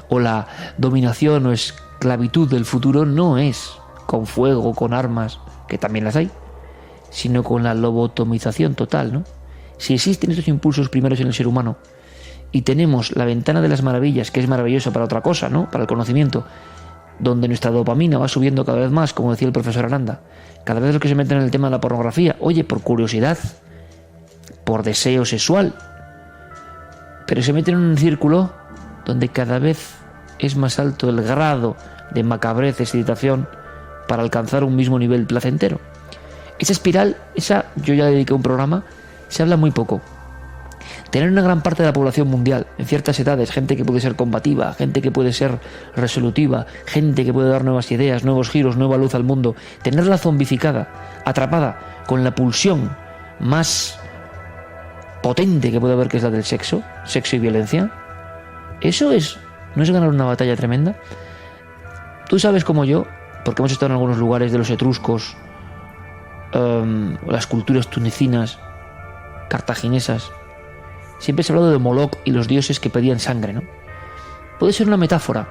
o la dominación o esclavitud del futuro no es con fuego, con armas, que también las hay, sino con la lobotomización total, ¿no? Si existen estos impulsos primeros en el ser humano y tenemos la ventana de las maravillas, que es maravillosa para otra cosa, ¿no? Para el conocimiento, donde nuestra dopamina va subiendo cada vez más, como decía el profesor Aranda, cada vez los que se meten en el tema de la pornografía, oye, por curiosidad, por deseo sexual, pero se meten en un círculo donde cada vez es más alto el grado de macabrez, excitación, para alcanzar un mismo nivel placentero. Esa espiral, yo ya dediqué un programa, se habla muy poco. Tener una gran parte de la población mundial, en ciertas edades, gente que puede ser combativa, gente que puede ser resolutiva, gente que puede dar nuevas ideas, nuevos giros, nueva luz al mundo, tenerla zombificada, atrapada con la pulsión más potente que puede haber, que es la del sexo y violencia, eso ¿no es ganar una batalla tremenda? Tú sabes como yo, porque hemos estado en algunos lugares de los etruscos, las culturas tunecinas, cartaginesas, siempre se ha hablado de Moloch y los dioses que pedían sangre, ¿no? Puede ser una metáfora.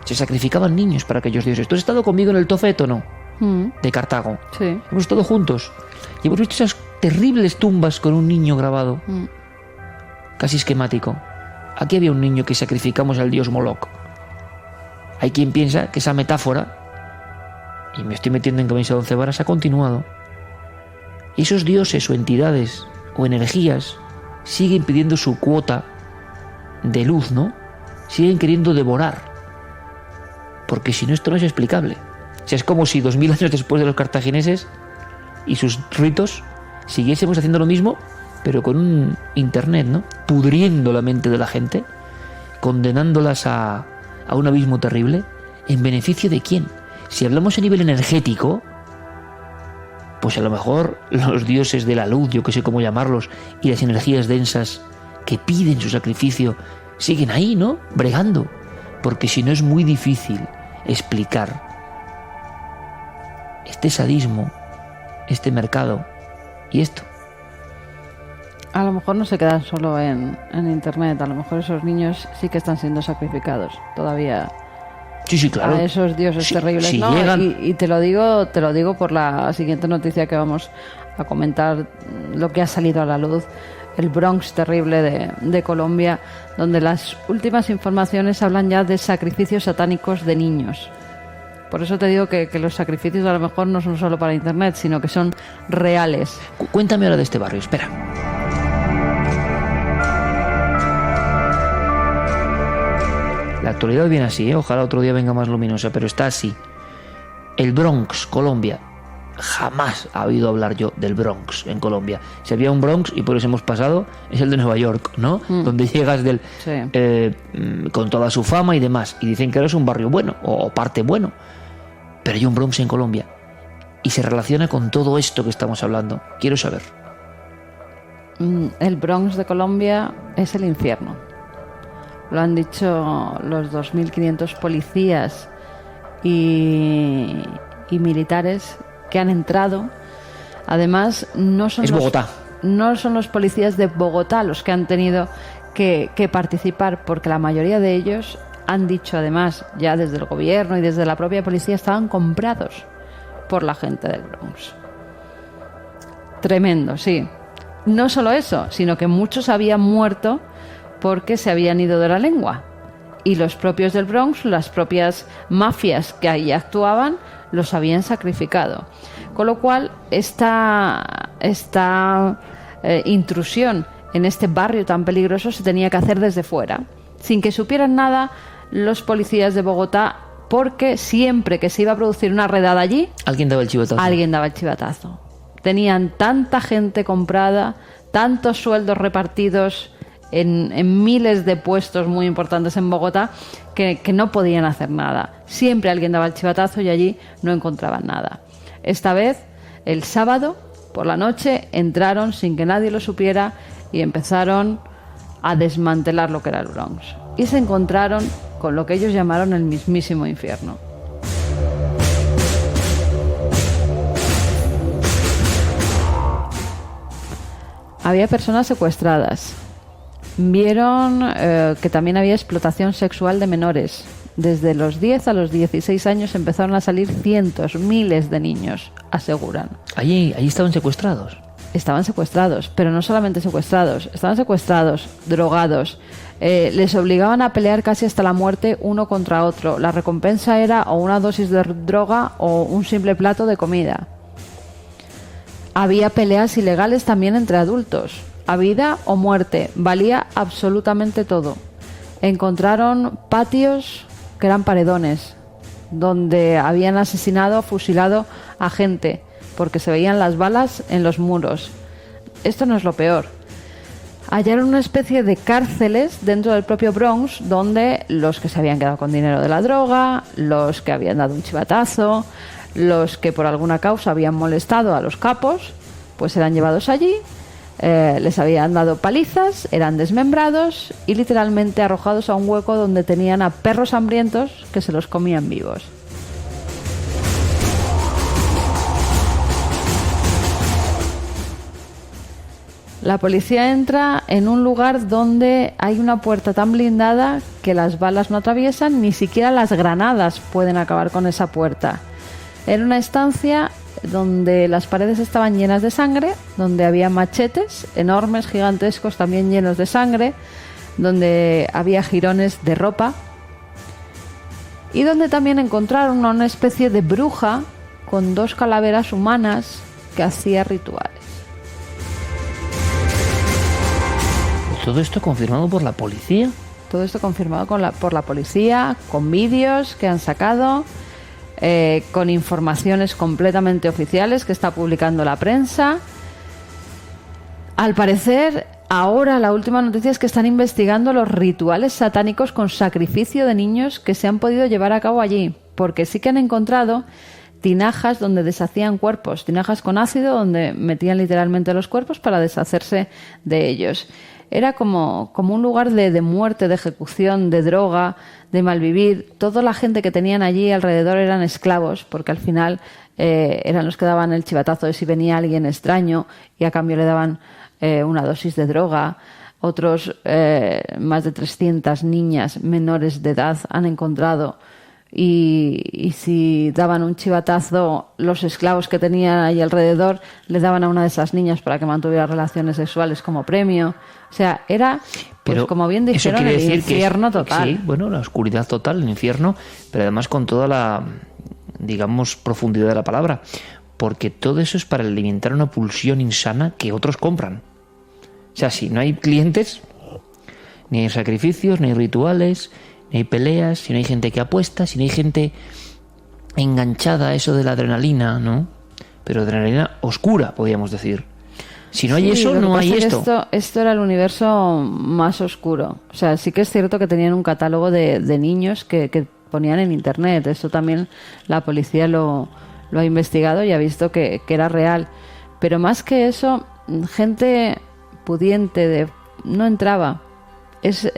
Se sacrificaban niños para aquellos dioses. ¿Tú has estado conmigo en el Tofet o no? De Cartago. Sí. Hemos estado juntos y hemos visto esas terribles tumbas con un niño grabado, casi esquemático. Aquí había un niño que sacrificamos al dios Moloch. Hay quien piensa que esa metáfora, y me estoy metiendo en camisa de 11 varas, ha continuado. Y esos dioses o entidades o energías siguen pidiendo su cuota de luz, ¿no? Siguen queriendo devorar. Porque si no, esto no es explicable. O sea, es como si 2000 años después de los cartagineses y sus ritos siguiésemos haciendo lo mismo, pero con un internet, ¿no? Pudriendo la mente de la gente, condenándolas a un abismo terrible. ¿En beneficio de quién? Si hablamos a nivel energético, pues a lo mejor los dioses de la luz, yo que sé cómo llamarlos, y las energías densas que piden su sacrificio siguen ahí, ¿no? Bregando. Porque si no, es muy difícil explicar este sadismo, este mercado y esto. A lo mejor no se quedan solo en internet, a lo mejor esos niños sí que están siendo sacrificados todavía. Sí, claro. A esos dioses terribles, si ¿no? Llegan... Y te lo digo por la siguiente noticia que vamos a comentar, lo que ha salido a la luz, el Bronx terrible de Colombia, donde las últimas informaciones hablan ya de sacrificios satánicos de niños. Por eso te digo que los sacrificios a lo mejor no son solo para internet, sino que son reales. Cuéntame ahora de este barrio, espera. La actualidad viene así, ¿eh? Ojalá otro día venga más luminosa, pero está así. El Bronx, Colombia. Jamás ha oído hablar yo del Bronx en Colombia. Si había un Bronx, y por eso hemos pasado, es el de Nueva York, ¿no? Donde llegas con toda su fama y demás. Y dicen que ahora es un barrio bueno, o parte bueno. Pero hay un Bronx en Colombia. Y se relaciona con todo esto que estamos hablando. Quiero saber. El Bronx de Colombia es el infierno. Lo han dicho los 2.500 policías y militares que han entrado. Además, no son los policías de Bogotá los que han tenido que participar, porque la mayoría de ellos han dicho, además, ya desde el gobierno y desde la propia policía, estaban comprados por la gente del Bronx. Tremendo, sí. No solo eso, sino que muchos habían muerto porque se habían ido de la lengua. Y los propios del Bronx, las propias mafias que ahí actuaban, los habían sacrificado. Con lo cual, esta intrusión en este barrio tan peligroso se tenía que hacer desde fuera, sin que supieran nada los policías de Bogotá, porque siempre que se iba a producir una redada allí, alguien daba el chivatazo. Tenían tanta gente comprada, tantos sueldos repartidos en miles de puestos muy importantes en Bogotá, que no podían hacer nada. Siempre alguien daba el chivatazo y allí no encontraban nada. Esta vez, el sábado por la noche, entraron sin que nadie lo supiera y empezaron a desmantelar lo que era el Bronx. Y se encontraron con lo que ellos llamaron el mismísimo infierno. había personas secuestradas. Vieron que también había explotación sexual de menores. Desde los 10 a los 16 años empezaron a salir cientos, miles de niños, aseguran. ¿Ahí estaban secuestrados? Estaban secuestrados, pero no solamente secuestrados. Estaban secuestrados, drogados. Les obligaban a pelear casi hasta la muerte uno contra otro. La recompensa era o una dosis de droga o un simple plato de comida. Había peleas ilegales también entre adultos. A vida o muerte. Valía absolutamente todo. Encontraron patios que eran paredones, donde habían asesinado o fusilado a gente, porque se veían las balas en los muros. Esto no es lo peor. Hallaron una especie de cárceles dentro del propio Bronx, donde los que se habían quedado con dinero de la droga, los que habían dado un chivatazo, los que por alguna causa habían molestado a los capos, pues eran llevados allí, les habían dado palizas, eran desmembrados y literalmente arrojados a un hueco donde tenían a perros hambrientos que se los comían vivos. La policía entra en un lugar donde hay una puerta tan blindada que las balas no atraviesan, ni siquiera las granadas pueden acabar con esa puerta. Era una estancia donde las paredes estaban llenas de sangre, donde había machetes enormes, gigantescos, también llenos de sangre, donde había jirones de ropa y donde también encontraron una especie de bruja con 2 calaveras humanas que hacía rituales. ¿Todo esto confirmado por la policía? Todo esto confirmado por la policía, con vídeos que han sacado, con informaciones completamente oficiales que está publicando la prensa. Al parecer, ahora la última noticia es que están investigando los rituales satánicos con sacrificio de niños que se han podido llevar a cabo allí, porque sí que han encontrado tinajas donde deshacían cuerpos, tinajas con ácido donde metían literalmente los cuerpos para deshacerse de ellos. Era como un lugar de muerte, de ejecución, de droga, de malvivir. Toda la gente que tenían allí alrededor eran esclavos, porque al final eran los que daban el chivatazo de si venía alguien extraño y a cambio le daban una dosis de droga. Otros, más de 300 niñas menores de edad han encontrado. Y si daban un chivatazo, los esclavos que tenían ahí alrededor le daban a una de esas niñas para que mantuviera relaciones sexuales como premio. O sea, era, pues, como bien dijeron, el infierno total. Sí, bueno, la oscuridad total, el infierno, pero además con toda la, digamos, profundidad de la palabra. Porque todo eso es para alimentar una pulsión insana que otros compran. O sea, si no hay clientes, ni hay sacrificios, ni hay rituales, ni hay peleas, si no hay gente que apuesta, si no hay gente enganchada a eso de la adrenalina, ¿no? Pero adrenalina oscura, podríamos decir. Si no hay eso, no hay esto. Esto era el universo más oscuro. O sea, sí que es cierto que tenían un catálogo de niños que ponían en internet. Esto también la policía lo ha investigado y ha visto que era real. Pero más que eso, gente pudiente no entraba. Es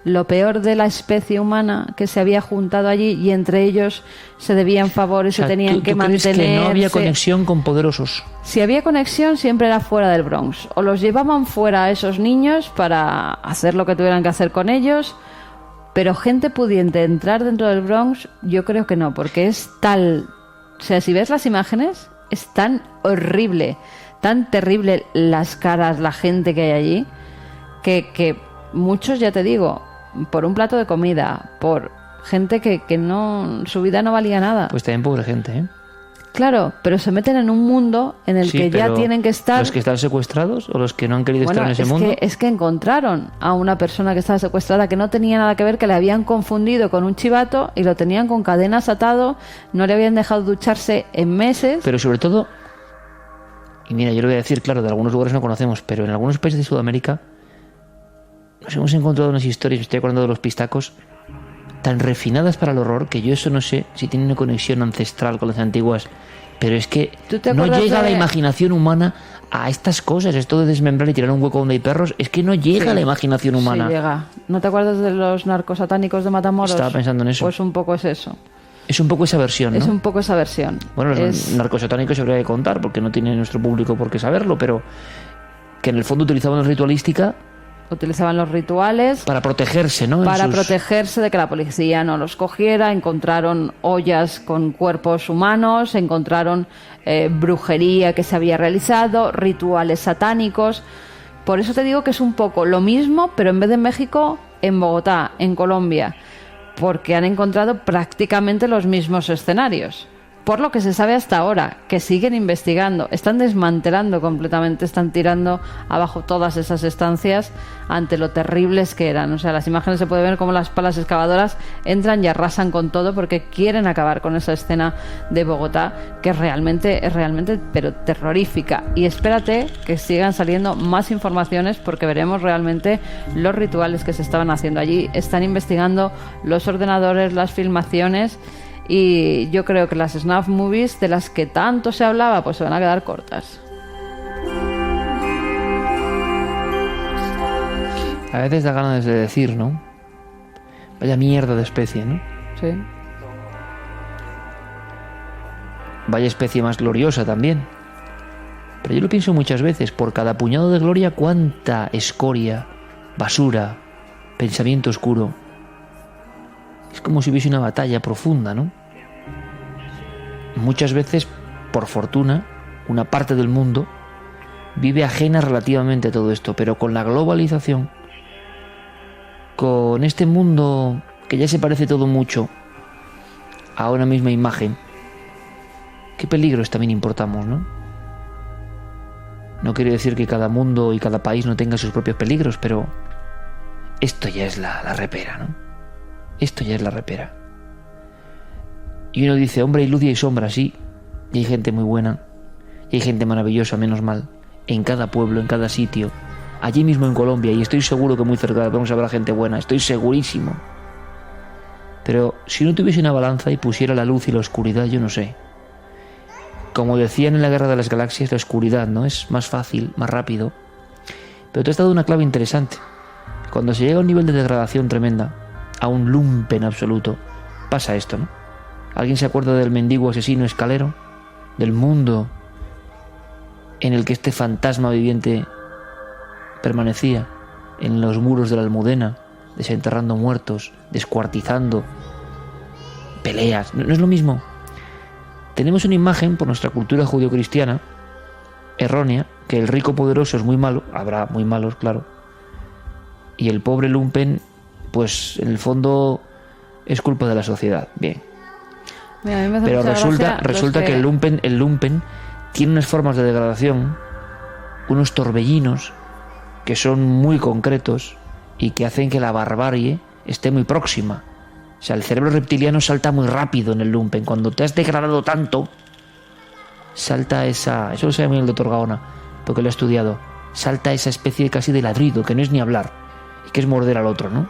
lo peor de la especie humana que se había juntado allí y entre ellos se debían favores, se tenían que mantener. ¿Crees que no había conexión con poderosos? Si había conexión, siempre era fuera del Bronx. O los llevaban fuera a esos niños para hacer lo que tuvieran que hacer con ellos, pero gente pudiente entrar dentro del Bronx, yo creo que no, porque es tal... O sea, si ves las imágenes, es tan horrible, tan terrible las caras, la gente que hay allí, que muchos, ya te digo, por un plato de comida, por gente que no, su vida no valía nada. Pues también pobre gente, ¿eh? Claro, pero se meten en un mundo en el que ya tienen que estar... ¿Los que están secuestrados o los que no han querido estar en ese mundo? Es que encontraron a una persona que estaba secuestrada que no tenía nada que ver, que le habían confundido con un chivato y lo tenían con cadenas atado, no le habían dejado ducharse en meses. Pero sobre todo, y mira, yo lo voy a decir, claro, de algunos lugares no conocemos, pero en algunos países de Sudamérica nos hemos encontrado unas historias, me estoy acordando de los pistacos, tan refinadas para el horror que yo eso no sé si tiene una conexión ancestral con las antiguas, pero es que no llega la imaginación humana a estas cosas, esto de desmembrar y tirar un hueco donde hay perros, es que no llega la imaginación humana. Sí llega. ¿No te acuerdas de los narcos satánicos de Matamoros? Estaba pensando en eso. Pues un poco es eso. Es un poco esa versión, ¿no? Es un poco esa versión. Bueno, los narcosatánicos se habría que contar, porque no tiene nuestro público por qué saberlo, pero que en el fondo utilizaban la ritualística. Utilizaban los rituales para protegerse, ¿no? Protegerse de que la policía no los cogiera. Encontraron ollas con cuerpos humanos, encontraron brujería que se había realizado, rituales satánicos. Por eso te digo que es un poco lo mismo, pero en vez de en México, en Bogotá, en Colombia, porque han encontrado prácticamente los mismos escenarios. Por lo que se sabe hasta ahora, que siguen investigando, están desmantelando completamente, están tirando abajo todas esas estancias ante lo terribles que eran. O sea, las imágenes se puede ver como las palas excavadoras entran y arrasan con todo porque quieren acabar con esa escena de Bogotá que es realmente pero terrorífica. Y espérate que sigan saliendo más informaciones porque veremos realmente los rituales que se estaban haciendo allí. Están investigando los ordenadores, las filmaciones. Y yo creo que las snuff movies de las que tanto se hablaba pues se van a quedar cortas. A veces da ganas de decir, ¿no? Vaya mierda de especie, ¿no? Sí. Vaya especie más gloriosa también. Pero yo lo pienso muchas veces, por cada puñado de gloria, cuánta escoria, basura, pensamiento oscuro. Es como si hubiese una batalla profunda, ¿no? Muchas veces, por fortuna, una parte del mundo vive ajena relativamente a todo esto, pero con la globalización, con este mundo que ya se parece todo mucho a una misma imagen, qué peligros también importamos, ¿no? No quiero decir que cada mundo y cada país no tenga sus propios peligros, pero esto ya es la repera, ¿no? Esto ya es la repera. Y uno dice, hombre, hay luz y hay sombra, sí. Y hay gente muy buena. Y hay gente maravillosa, menos mal. En cada pueblo, en cada sitio. Allí mismo en Colombia. Y estoy seguro que muy cerca vamos a ver a gente buena. Estoy segurísimo. Pero si uno tuviese una balanza y pusiera la luz y la oscuridad, yo no sé. Como decían en la Guerra de las Galaxias, la oscuridad, ¿no? Es más fácil, más rápido. Pero te has dado una clave interesante. Cuando se llega a un nivel de degradación tremenda, a un lumpen absoluto, pasa esto, ¿no? ¿Alguien se acuerda del mendigo asesino escalero? Del mundo en el que este fantasma viviente permanecía, en los muros de la Almudena, desenterrando muertos, descuartizando, peleas. ¿No es lo mismo? Tenemos una imagen, por nuestra cultura judio-cristiana, errónea, que el rico poderoso es muy malo, habrá muy malos, claro, y el pobre lumpen, pues en el fondo es culpa de la sociedad. Bien. Mira, pero resulta que el lumpen tiene unas formas de degradación, unos torbellinos que son muy concretos y que hacen que la barbarie esté muy próxima. O sea, el cerebro reptiliano salta muy rápido en el lumpen. Cuando te has degradado tanto, salta esa... Eso lo sabe muy el doctor Gaona, porque lo he estudiado. Salta esa especie casi de ladrido, que no es ni hablar, y que es morder al otro, ¿no?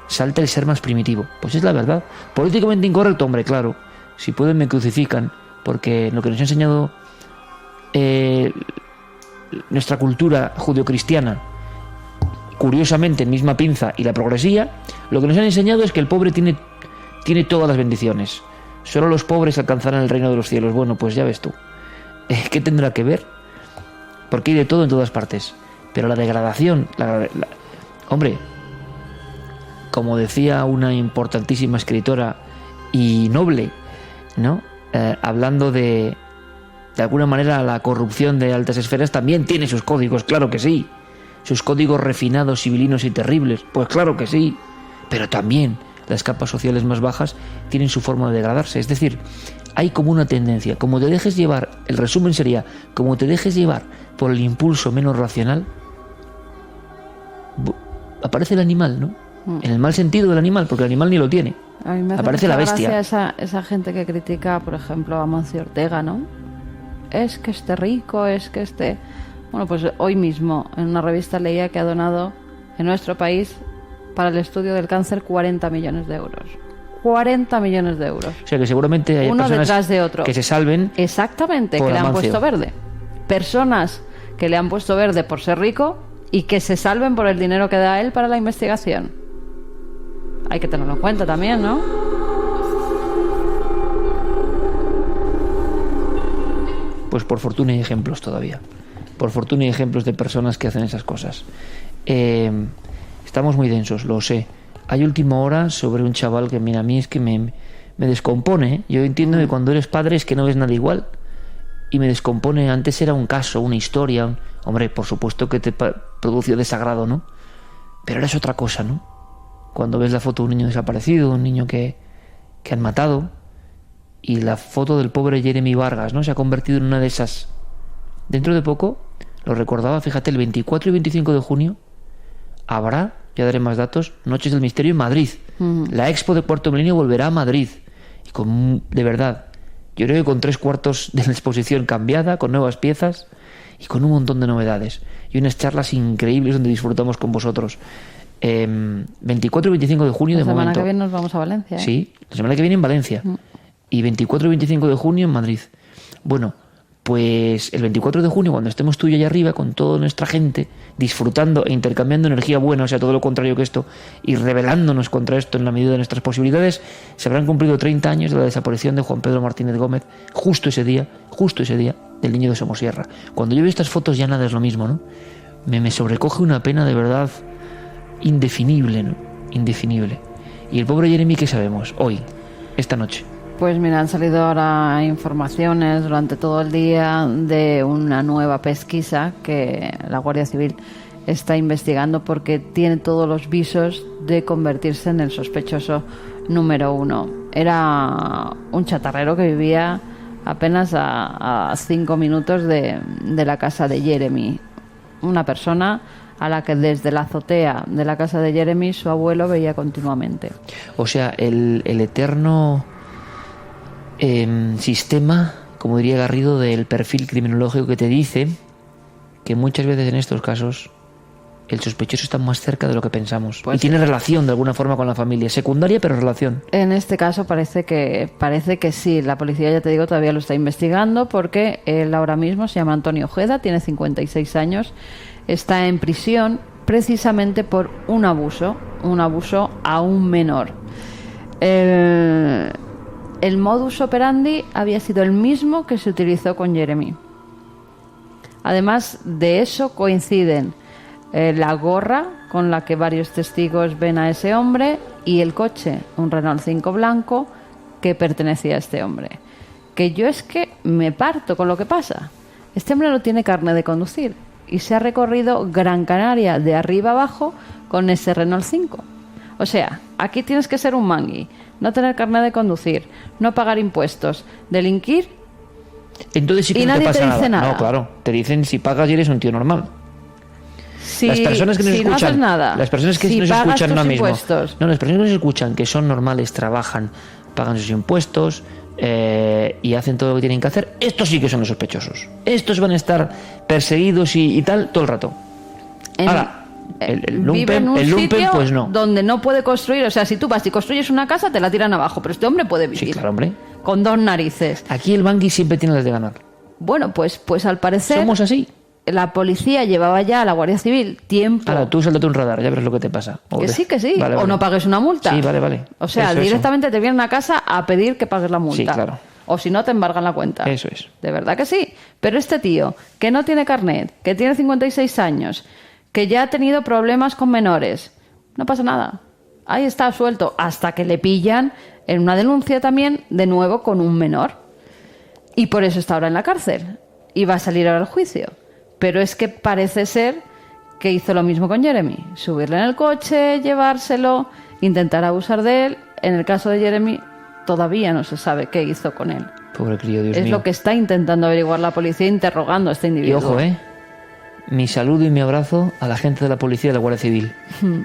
Salta el ser más primitivo. Pues es la verdad. Políticamente incorrecto, hombre, claro. Si pueden me crucifican, porque lo que nos ha enseñado nuestra cultura judeocristiana, curiosamente en misma pinza, y la progresía, lo que nos han enseñado es que el pobre tiene todas las bendiciones. Solo los pobres alcanzarán el reino de los cielos. Bueno, pues ya ves tú. ¿Qué tendrá que ver? Porque hay de todo en todas partes. Pero la degradación... Hombre, como decía una importantísima escritora y noble, ¿no? Hablando de alguna manera la corrupción de altas esferas también tiene sus códigos, claro que sí. Sus códigos refinados, civilinos y terribles, pues claro que sí. Pero también las capas sociales más bajas tienen su forma de degradarse. Es decir, hay como una tendencia, como te dejes llevar, el resumen sería, como te dejes llevar por el impulso menos racional, aparece el animal, ¿no? En el mal sentido del animal, porque el animal ni lo tiene. A mí me aparece la bestia. Esa gente que critica, por ejemplo, a Amancio Ortega, ¿no? Es que esté rico, es que esté... Bueno, pues hoy mismo en una revista leía que ha donado en nuestro país para el estudio del cáncer 40 millones de euros. 40 millones de euros. O sea que seguramente hay uno personas detrás de otro. Que se salven. Exactamente, que le han puesto verde. Personas que le han puesto verde por ser rico y que se salven por el dinero que da él para la investigación. Hay que tenerlo en cuenta también, ¿no? Pues por fortuna hay ejemplos todavía. Por fortuna hay ejemplos de personas que hacen esas cosas. Estamos muy densos, lo sé. Hay última hora sobre un chaval que, mira, a mí es que me descompone, ¿eh? Yo entiendo que cuando eres padre es que no ves nada igual. Y me descompone. Antes era un caso, una historia. Hombre, por supuesto que te produció desagrado, ¿no? Pero ahora es otra cosa, ¿no? Cuando ves la foto de un niño desaparecido, un niño que han matado, y la foto del pobre Jeremy Vargas, ¿no? Se ha convertido en una de esas. Dentro de poco, lo recordaba, fíjate, el 24 y 25 de junio habrá, ya daré más datos, Noches del Misterio en Madrid. La Expo de Cuarto Milenio volverá a Madrid. Y de verdad, yo creo que con 3/4 de la exposición cambiada, con nuevas piezas y con un montón de novedades. Y unas charlas increíbles donde disfrutamos con vosotros. 24 y 25 de junio de momento. La semana que viene nos vamos a Valencia, ¿eh? Sí, la semana que viene en Valencia. Y 24 y 25 de junio en Madrid. Bueno, pues el 24 de junio, cuando estemos tú y yo allá arriba, con toda nuestra gente, disfrutando e intercambiando energía buena, o sea, todo lo contrario que esto, y rebelándonos contra esto en la medida de nuestras posibilidades, se habrán cumplido 30 años de la desaparición de Juan Pedro Martínez Gómez, justo ese día, del niño de Somosierra. Cuando yo veo estas fotos ya nada es lo mismo, ¿no? Me sobrecoge una pena de verdad indefinible, ¿no? Indefinible. Y el pobre Jeremy, ¿qué sabemos hoy, esta noche? Pues mira, han salido ahora informaciones durante todo el día de una nueva pesquisa que la Guardia Civil está investigando porque tiene todos los visos de convertirse en el sospechoso número 1. Era un chatarrero que vivía apenas a 5 minutos de la casa de Jeremy. Una persona a la que desde la azotea de la casa de Jeremy su abuelo veía continuamente. O sea, el eterno sistema, como diría Garrido, del perfil criminológico que te dice que muchas veces en estos casos el sospechoso está más cerca de lo que pensamos. Pues y tiene relación de alguna forma con la familia, secundaria pero relación. En este caso parece que sí. La policía, ya te digo, todavía lo está investigando porque él ahora mismo se llama Antonio Ojeda, tiene 56 años, está en prisión precisamente por un abuso a un menor. El modus operandi había sido el mismo que se utilizó con Jeremy. Además de eso coinciden la gorra con la que varios testigos ven a ese hombre y el coche, un Renault 5 blanco que pertenecía a este hombre. Que yo es que me parto con lo que pasa. Este hombre no tiene carnet de conducir y se ha recorrido Gran Canaria de arriba abajo con ese Renault 5. O sea, aquí tienes que ser un mangui, no tener carnet de conducir, no pagar impuestos, delinquir. Entonces sí que y no nadie te pasa te dice nada. No, claro, te dicen si pagas y eres un tío normal. Las personas que nos escuchan, no haces nada, las personas que nos escuchan ahora mismo, las personas que nos escuchan que son normales, trabajan, pagan sus impuestos y hacen todo lo que tienen que hacer, estos sí que son los sospechosos. Estos van a estar perseguidos y tal todo el rato. Ahora, el lumpen, pues no. Donde no puede construir, o sea, si tú vas y construyes una casa, te la tiran abajo, pero este hombre puede vivir. Sí, claro, hombre. Con 2 narices. Aquí el bangui siempre tiene las de ganar. Bueno, pues al parecer somos así. La policía llevaba ya a la Guardia Civil tiempo. Ahora, tú sáltate un radar, ya verás lo que te pasa. Que sí. Vale, o no pagues una multa. Sí, vale. O sea, eso, directamente te vienen a casa a pedir que pagues la multa. Sí, claro. O si no, te embargan la cuenta. Eso es. De verdad que sí. Pero este tío, que no tiene carnet, que tiene 56 años, que ya ha tenido problemas con menores, no pasa nada. Ahí está suelto hasta que le pillan en una denuncia también, de nuevo con un menor. Y por eso está ahora en la cárcel. Y va a salir ahora al juicio. Pero es que parece ser que hizo lo mismo con Jeremy. Subirle en el coche, llevárselo, intentar abusar de él. En el caso de Jeremy, todavía no se sabe qué hizo con él. Pobre crío, Dios mío. Es lo que está intentando averiguar la policía, interrogando a este individuo. Y ojo, mi saludo y mi abrazo a la gente de la policía y de la Guardia Civil.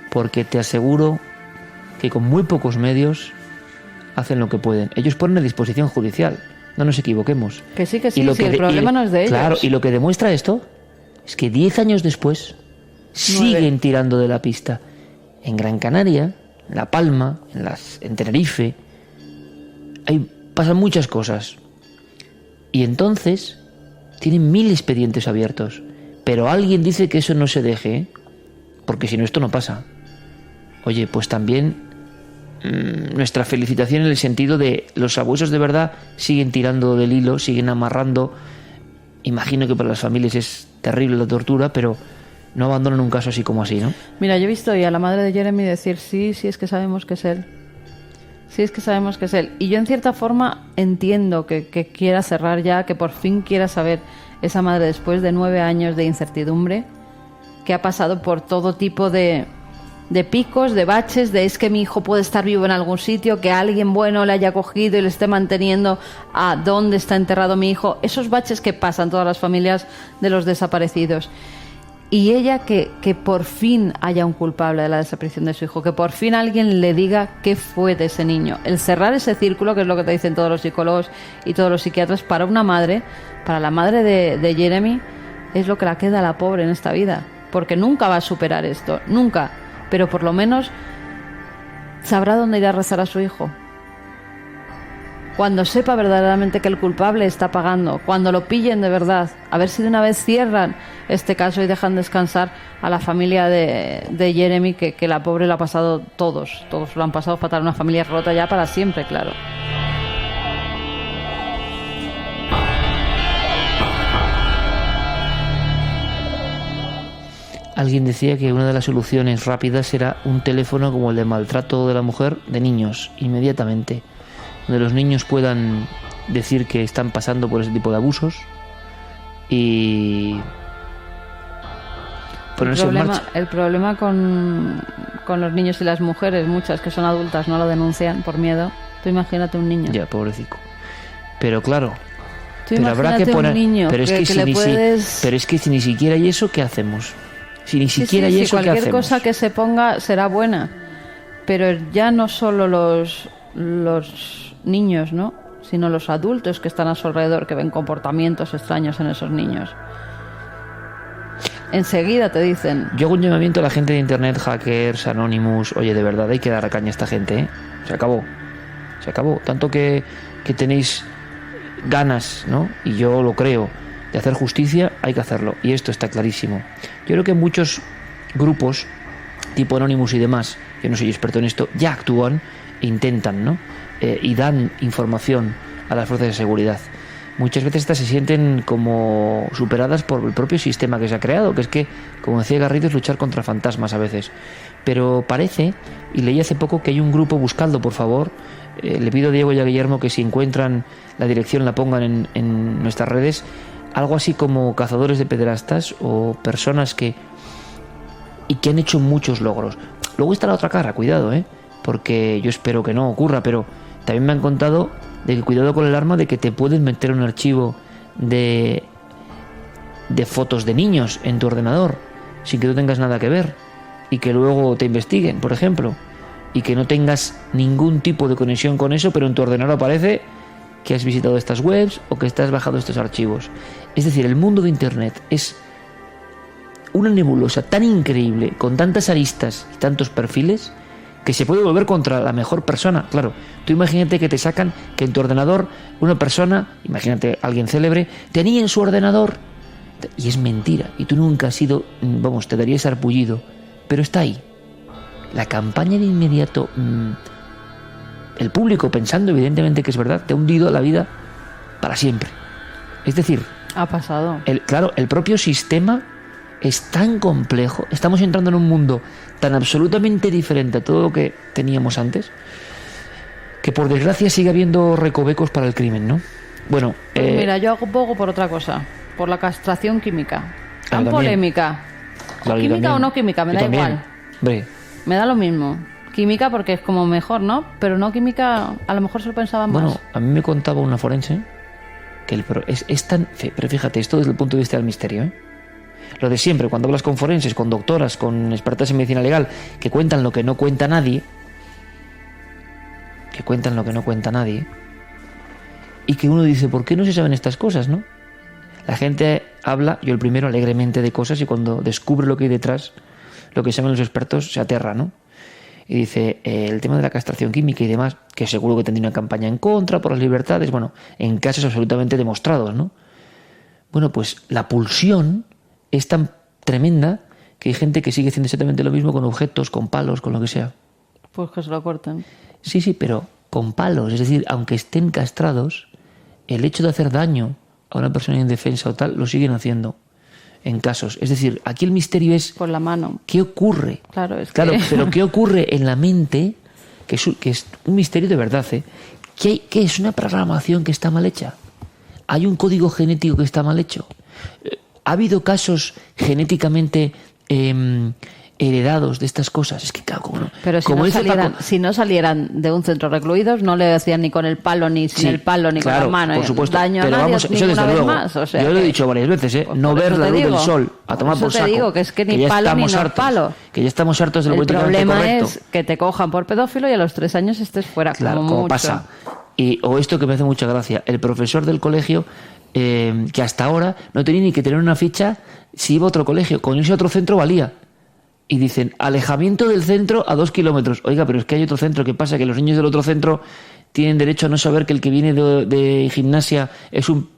Porque te aseguro que con muy pocos medios hacen lo que pueden. Ellos ponen a disposición judicial. No nos equivoquemos. Que sí, el problema no es de ellos. Claro, y lo que demuestra esto es que 10 años después siguen tirando de la pista. En Gran Canaria, en La Palma, en Tenerife, pasan muchas cosas. Y entonces tienen 1000 expedientes abiertos. Pero alguien dice que eso no se deje, porque si no esto no pasa. Oye, pues también nuestra felicitación en el sentido de los abuesos de verdad siguen tirando del hilo, siguen amarrando imagino que para las familias es terrible la tortura, pero no abandonan un caso así como así, ¿no? Mira, yo he visto hoy a la madre de Jeremy decir, sí, es que sabemos que es él. Sí, es que sabemos que es él. Y yo en cierta forma entiendo que quiera cerrar ya, que por fin quiera saber esa madre después de 9 años de incertidumbre, que ha pasado por todo tipo de picos, de baches, de es que mi hijo puede estar vivo en algún sitio, que alguien bueno le haya cogido y le esté manteniendo a dónde está enterrado mi hijo. Esos baches que pasan todas las familias de los desaparecidos. Y ella que por fin haya un culpable de la desaparición de su hijo, que por fin alguien le diga qué fue de ese niño. El cerrar ese círculo, que es lo que te dicen todos los psicólogos y todos los psiquiatras, para una madre, para la madre de Jeremy, es lo que la queda a la pobre en esta vida. Porque nunca va a superar esto, nunca. Pero por lo menos sabrá dónde ir a rezar a su hijo. Cuando sepa verdaderamente que el culpable está pagando, cuando lo pillen de verdad, a ver si de una vez cierran este caso y dejan descansar a la familia de Jeremy, que la pobre lo ha pasado todos lo han pasado fatal, una familia rota ya para siempre, claro. Alguien decía que una de las soluciones rápidas era un teléfono como el de maltrato de la mujer de niños, inmediatamente, donde los niños puedan decir que están pasando por ese tipo de abusos y ponerse en marcha. El problema con los niños y las mujeres, muchas que son adultas, no lo denuncian por miedo. Tú imagínate un niño. Ya, pobrecito. Pero claro, tú pero habrá que poner. Un niño pero es que si ni siquiera hay eso, ¿qué hacemos? Si ni siquiera hay eso, ¿qué hacemos? Cualquier cosa que se ponga será buena, pero ya no solo los niños, ¿no? Sino los adultos que están a su alrededor, que ven comportamientos extraños en esos niños. Enseguida te dicen. Yo hago un llamamiento a la gente de internet, hackers, Anonymous. Oye, de verdad hay que dar a caña a esta gente, ¿eh? Se acabó. Tanto que tenéis ganas, ¿no? Y yo lo creo, de hacer justicia, hay que hacerlo. Y esto está clarísimo. Yo creo que muchos grupos, tipo Anonymous y demás, yo no soy experto en esto, ya actúan e intentan, ¿no? Y dan información a las fuerzas de seguridad. Muchas veces estas se sienten como superadas por el propio sistema que se ha creado, que es que, como decía Garrido, es luchar contra fantasmas a veces. Pero parece, y leí hace poco, que hay un grupo, buscadlo por favor, le pido a Diego y a Guillermo que si encuentran la dirección la pongan en nuestras redes, algo así como cazadores de pederastas o personas que han hecho muchos logros. Luego está la otra cara, cuidado, porque yo espero que no ocurra, pero también me han contado de que cuidado con el arma, de que te pueden meter un archivo de fotos de niños en tu ordenador sin que tú tengas nada que ver y que luego te investiguen, por ejemplo, y que no tengas ningún tipo de conexión con eso, pero en tu ordenador aparece que has visitado estas webs o que estás bajado estos archivos. Es decir, el mundo de internet es una nebulosa tan increíble, con tantas aristas y tantos perfiles, que se puede volver contra la mejor persona. Claro, tú imagínate que te sacan que en tu ordenador una persona, imagínate alguien célebre, tenía en su ordenador, y es mentira, y tú nunca has sido, te darías arpullido, pero está ahí. La campaña de inmediato, el público, pensando evidentemente que es verdad, te ha hundido la vida para siempre. Es decir, ha pasado. El propio sistema es tan complejo, estamos entrando en un mundo tan absolutamente diferente a todo lo que teníamos antes, que por desgracia sigue habiendo recovecos para el crimen, ¿no? Bueno, pues mira, yo hago poco por otra cosa, por la castración química. Tan polémica. Claro, química o no química, me da igual. Hombre. Me da lo mismo. Química porque es como mejor, ¿no? Pero no química, a lo mejor se lo pensaban más. Bueno, a mí me contaba una forense que es tan... Pero fíjate, esto desde el punto de vista del misterio, ¿eh? Lo de siempre, cuando hablas con forenses, con doctoras, con expertas en medicina legal, que cuentan lo que no cuenta nadie, y que uno dice, ¿por qué no se saben estas cosas, no? La gente habla, yo el primero, alegremente de cosas, y cuando descubre lo que hay detrás, lo que saben los expertos, se aterra, ¿no? Y dice, el tema de la castración química y demás, que seguro que tendría una campaña en contra por las libertades, bueno, en casos absolutamente demostrados, ¿no? Bueno, pues la pulsión es tan tremenda que hay gente que sigue haciendo exactamente lo mismo con objetos, con palos, con lo que sea. Pues que se lo corten. Sí, pero con palos. Es decir, aunque estén castrados, el hecho de hacer daño a una persona indefensa o tal, lo siguen haciendo en casos. Es decir, aquí el misterio es... Con la mano. ¿Qué ocurre? Claro, pero ¿qué ocurre en la mente? Que es un misterio de verdad, ¿eh? ¿Qué es una programación que está mal hecha? ¿Hay un código genético que está mal hecho? ¿Ha habido casos genéticamente heredados de estas cosas? Es que claro, ¿no? Pero si no salieran de un centro recluidos, no le hacían ni con el palo, ni sin el palo, ni claro, con la mano. Por supuesto. Daño pero a nadie, vamos, eso desde luego. Más, o sea, yo lo he dicho varias veces, pues no ver la luz del sol, a tomar por saco. Te digo que es que ni palo ni no palo. Que ya estamos hartos del políticamente correcto. El problema es que te cojan por pedófilo y a los 3 años estés fuera. Claro, como como mucho. pasa. O esto que me hace mucha gracia, el profesor del colegio, que hasta ahora no tenía ni que tener una ficha si iba a otro colegio, con ese otro centro valía. Y dicen, alejamiento del centro a 2 kilómetros. Oiga, pero es que hay otro centro. ¿Qué pasa? Que los niños del otro centro tienen derecho a no saber que el que viene de gimnasia es un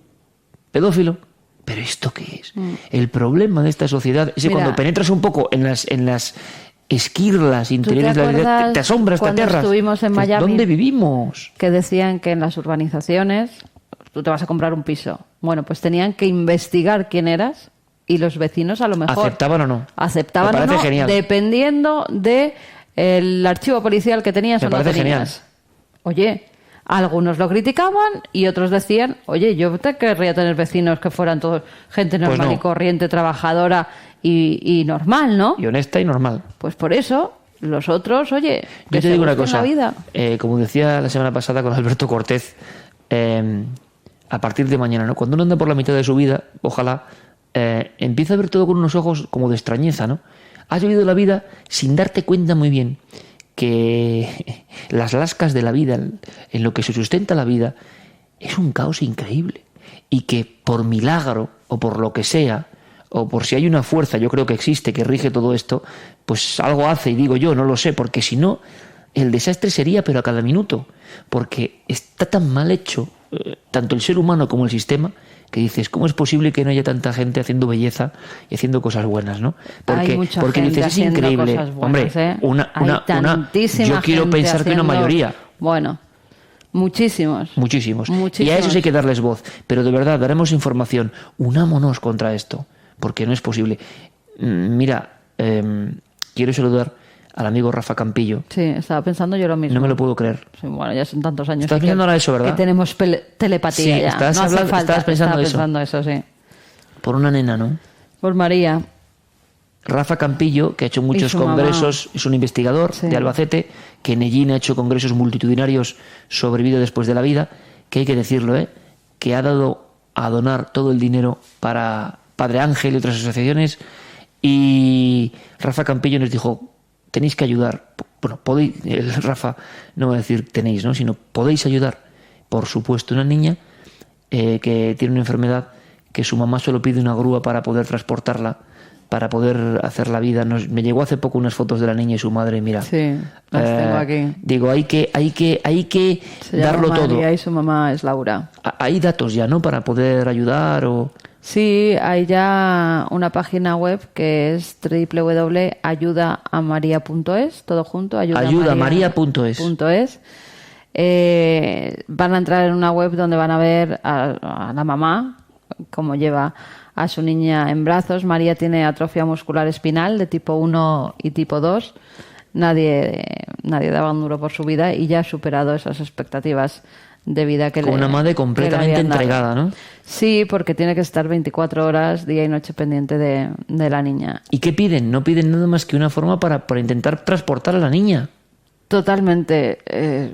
pedófilo. ¿Pero esto qué es? El problema de esta sociedad es que cuando penetras un poco en las esquirlas interiores de la vida, te asombras, te aterras. Cuando estuvimos en Miami, ¿dónde vivimos? Que decían que en las urbanizaciones tú te vas a comprar un piso. Bueno, pues tenían que investigar quién eras y los vecinos a lo mejor... ¿Aceptaban o no? Aceptaban o no, genial. Dependiendo del archivo policial que tenías o no tenías. Genial. Oye, algunos lo criticaban y otros decían, oye, yo te querría tener vecinos que fueran todos gente normal y corriente, trabajadora y normal, ¿no? Y honesta y normal. Pues por eso, los otros, oye, yo te digo una cosa, la vida. Como decía la semana pasada con Alberto Cortés, a partir de mañana, ¿no? Cuando uno anda por la mitad de su vida, ojalá empieza a ver todo con unos ojos como de extrañeza, ¿no? Has vivido la vida sin darte cuenta muy bien que las lascas de la vida, en lo que se sustenta la vida, es un caos increíble. Y que por milagro, o por lo que sea, o por si hay una fuerza, yo creo que existe, que rige todo esto, pues algo hace, y digo yo, no lo sé, porque si no, el desastre sería, pero a cada minuto. Porque está tan mal hecho, tanto el ser humano como el sistema, que dices, ¿cómo es posible que no haya tanta gente haciendo belleza y haciendo cosas buenas, ¿no? Hay mucha porque gente dices, es increíble. Cosas buenas, Hombre, yo quiero pensar que una mayoría. Bueno, muchísimos. Y a esos hay que darles voz. Pero de verdad, daremos información. Unámonos contra esto, porque no es posible. Mira, quiero saludar al amigo Rafa Campillo. Sí, estaba pensando yo lo mismo. No me lo puedo creer. Sí, bueno, ya son tantos años. Estás pensando ahora eso, ¿verdad? Que tenemos telepatía sí, ya. Estabas pensando eso, sí. Por una nena, ¿no? Por María. Rafa Campillo, que ha hecho muchos congresos, es un investigador de Albacete, que en Ellín ha hecho congresos multitudinarios sobre vida después de la vida, que hay que decirlo, que ha dado a donar todo el dinero para Padre Ángel y otras asociaciones, y Rafa Campillo nos dijo, tenéis que ayudar. Bueno, podéis, Rafa no va a decir tenéis, ¿no? Sino podéis ayudar. Por supuesto, una niña que tiene una enfermedad, que su mamá solo pide una grúa para poder transportarla, para poder hacer la vida. Me llegó hace poco unas fotos de la niña y su madre, mira. Sí, las tengo aquí. Digo, hay que darlo todo. María y su mamá es Laura. Hay datos ya, ¿no? Para poder ayudar o... Sí, hay ya una página web que es www.ayudaamaria.es, todo junto, ayudamaria.es. Van a entrar en una web donde van a ver a la mamá, cómo lleva a su niña en brazos. María tiene atrofia muscular espinal de tipo 1 y tipo 2. Nadie daba un duro por su vida y ya ha superado esas expectativas de vida que con una madre completamente entregada, ¿no? Sí, porque tiene que estar 24 horas día y noche pendiente de la niña. ¿Y qué piden? No piden nada más que una forma para intentar transportar a la niña. Totalmente.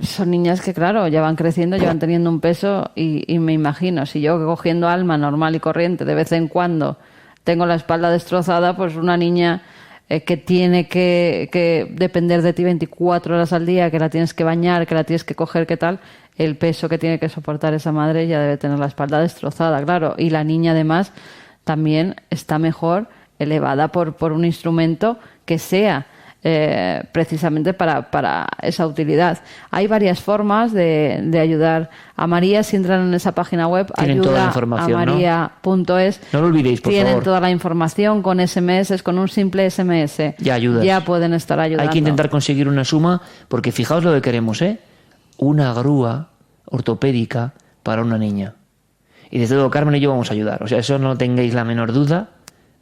Son niñas que, claro, ya van creciendo, ya van teniendo un peso y me imagino, si yo cogiendo alma normal y corriente de vez en cuando tengo la espalda destrozada, pues una niña que tiene que depender de ti 24 horas al día, que la tienes que bañar, que la tienes que coger, ¿qué tal? El peso que tiene que soportar esa madre ya debe tener la espalda destrozada, claro. Y la niña, además, también está mejor elevada por un instrumento que sea precisamente para esa utilidad. Hay varias formas de ayudar a María. Si entran en esa página web, ayudaamaria.es, no lo olvidéis, por tienen favor. toda la información con SMS, con un simple SMS. Ya pueden estar ayudando. Hay que intentar conseguir una suma, porque fijaos lo que queremos, una grúa ortopédica para una niña. Y desde luego Carmen y yo vamos a ayudar. O sea, eso no tengáis la menor duda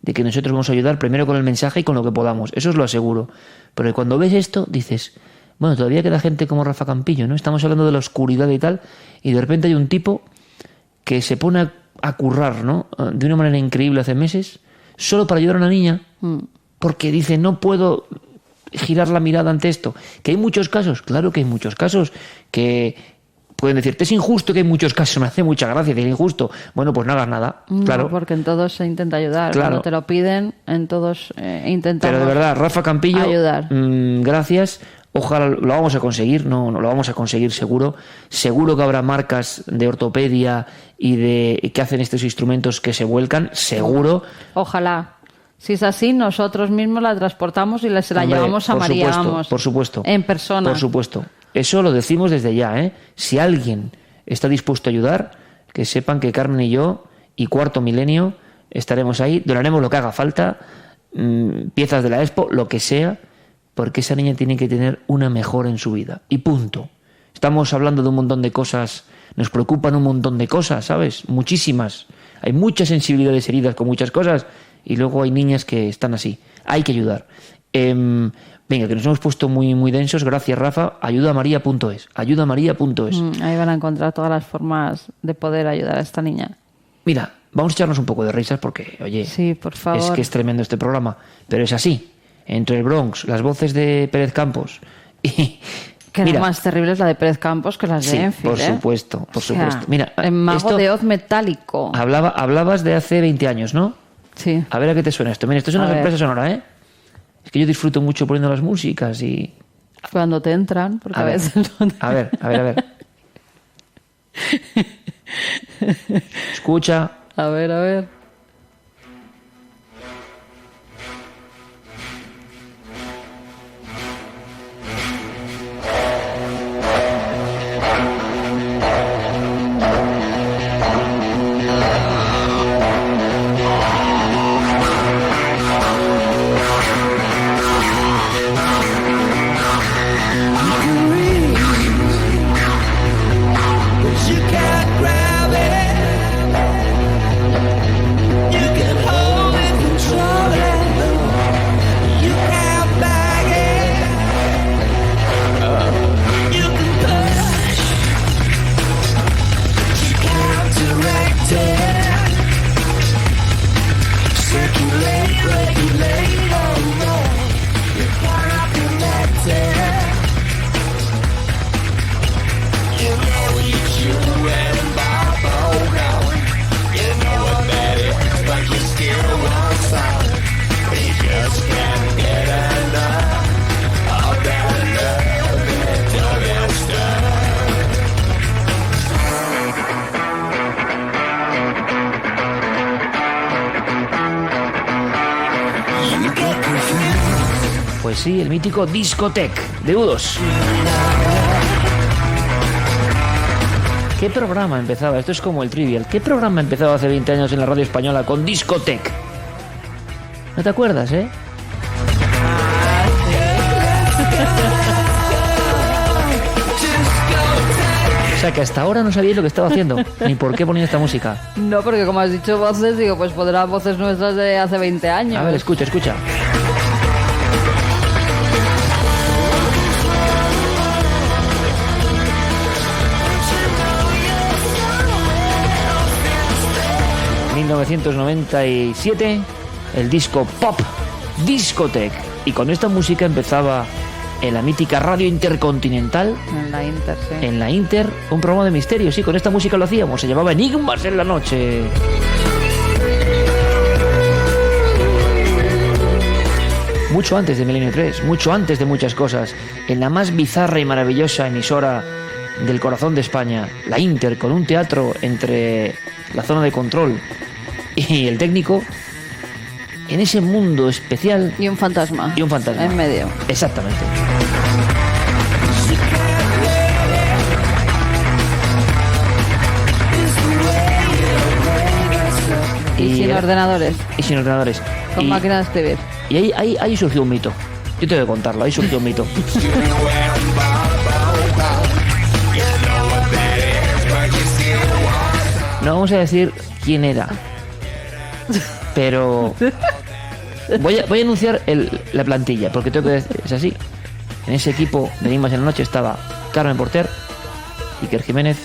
de que nosotros vamos a ayudar primero con el mensaje y con lo que podamos. Eso os lo aseguro. Pero cuando ves esto, dices, bueno, todavía queda gente como Rafa Campillo, ¿no? Estamos hablando de la oscuridad y tal, y de repente hay un tipo que se pone a currar, ¿no? De una manera increíble hace meses, solo para ayudar a una niña, porque dice, no puedo girar la mirada ante esto. ¿Que hay muchos casos? Claro que hay muchos casos que pueden decirte, es injusto, que hay muchos casos, me hace mucha gracia, es injusto. Bueno, pues no hagas nada, claro. No, porque en todos se intenta ayudar. Claro. Cuando te lo piden, en todos intentamos Pero de verdad, Rafa Campillo, ayudar. Gracias. Ojalá lo vamos a conseguir, no lo vamos a conseguir seguro. Seguro que habrá marcas de ortopedia y de que hacen estos instrumentos que se vuelcan, seguro. Ojalá. Si es así, nosotros mismos la transportamos y se la llevamos a María, vamos. Por supuesto. En persona. Por supuesto. Eso lo decimos desde ya, ¿eh? Si alguien está dispuesto a ayudar, que sepan que Carmen y yo y Cuarto Milenio estaremos ahí, donaremos lo que haga falta, piezas de la Expo, lo que sea, porque esa niña tiene que tener una mejora en su vida. Y punto. Estamos hablando de un montón de cosas, nos preocupan un montón de cosas, ¿sabes? Muchísimas. Hay muchas sensibilidades heridas con muchas cosas y luego hay niñas que están así. Hay que ayudar. Venga, que nos hemos puesto muy, muy densos. Gracias, Rafa. Ayudamaría.es. Ayudamaría.es. Ahí van a encontrar todas las formas de poder ayudar a esta niña. Mira, vamos a echarnos un poco de risas porque, oye, sí, por favor. Es que es tremendo este programa. Pero es así. Entre el Bronx, las voces de Pérez Campos y... Que la más terrible es la de Pérez Campos que las de Enfield. Por supuesto, por supuesto. Mira, el mago de Oz metálico. Hablabas de hace 20 años, ¿no? Sí. A ver a qué te suena esto. Mira, esto es una sorpresa sonora, ¿eh? Es que yo disfruto mucho poniendo las músicas y... Cuando te entran, porque a veces no te... A ver. Escucha. A ver. Pues sí, el mítico Discoteque de U2. ¿Qué programa empezaba? Esto es como el Trivial. ¿Qué programa empezaba hace 20 años en la radio española con Discoteque? ¿No te acuerdas, eh? O sea que hasta ahora no sabíais lo que estaba haciendo, ni por qué ponía esta música. No, porque como has dicho voces, digo, pues podrán voces nuestras de hace 20 años. A ver, escucha. ...1997... el disco pop Discoteque. Y con esta música empezaba en la mítica radio Intercontinental. En la Inter, sí. En la Inter, un programa de misterio. Sí, con esta música lo hacíamos. Se llamaba Enigmas en la noche. Mucho antes de Milenio 3, mucho antes de muchas cosas. En la más bizarra y maravillosa emisora del corazón de España, la Inter, con un teatro entre la zona de control y el técnico, en ese mundo especial. Y un fantasma. En medio. Exactamente. Y sin ordenadores. Y sin ordenadores. Con máquina de escribir. Y ahí surgió un mito. Yo tengo que contarlo, ahí surgió un mito. No vamos a decir quién era, pero voy a anunciar la plantilla, porque tengo que decir, es así. En ese equipo de Enigmas en la Noche estaba Carmen Porter, Iker Jiménez,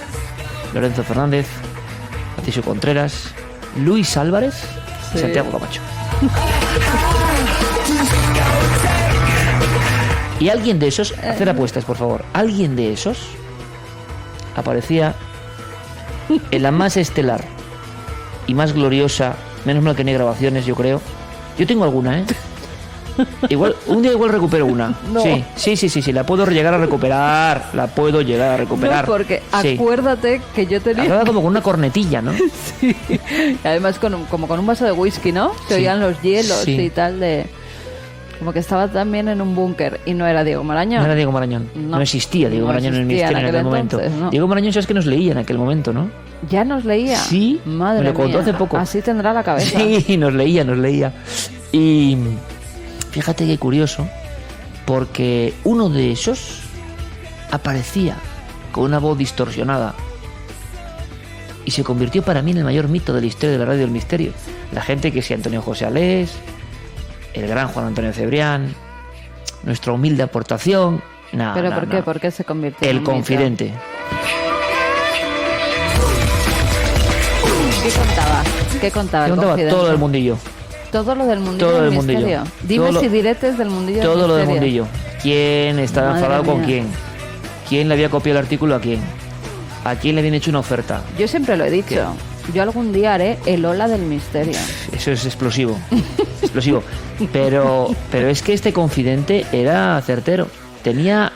Lorenzo Fernández, Patricio Contreras, Luis Álvarez y Santiago Camacho. Y alguien de esos, hacer apuestas por favor, alguien de esos aparecía en la más estelar y más gloriosa, menos mal que no hay grabaciones, yo creo. Yo tengo alguna, Igual, un día recupero una. No. Sí, la puedo llegar a recuperar. No, porque sí. Acuérdate que yo tenía... Hablaba como con una cornetilla, ¿no? Sí. Y además como con un vaso de whisky, ¿no? Se oían los hielos y tal de... Como que estaba también en un búnker y no era Diego Marañón. No era Diego Marañón. No existía Diego Marañón en el misterio en aquel momento. No. Diego Marañón, sabes que nos leía en aquel momento, ¿no? ¿Ya nos leía? Sí, madre me lo contó mía. hace poco. Así tendrá la cabeza. Sí, nos leía. Y fíjate qué curioso, porque uno de esos aparecía con una voz distorsionada y se convirtió para mí en el mayor mito de la historia de la radio del misterio. La gente que sea Antonio José Alés, el gran Juan Antonio Cebrián, nuestra humilde aportación. ¿Pero por qué? ¿Por qué se convirtió el confidente? Mito? ¿Qué contaba el confidente? Todo el mundillo. Todo lo del mundillo del misterio. Dime si diretes del mundillo del misterio. Todo lo del mundillo. ¿Quién estaba enfadado con quién? ¿Quién le había copiado el artículo a quién? ¿A quién le habían hecho una oferta? Yo siempre lo he dicho. ¿Qué? Yo algún día haré el Ola del misterio. Eso es explosivo. Pero es que este confidente era certero. Tenía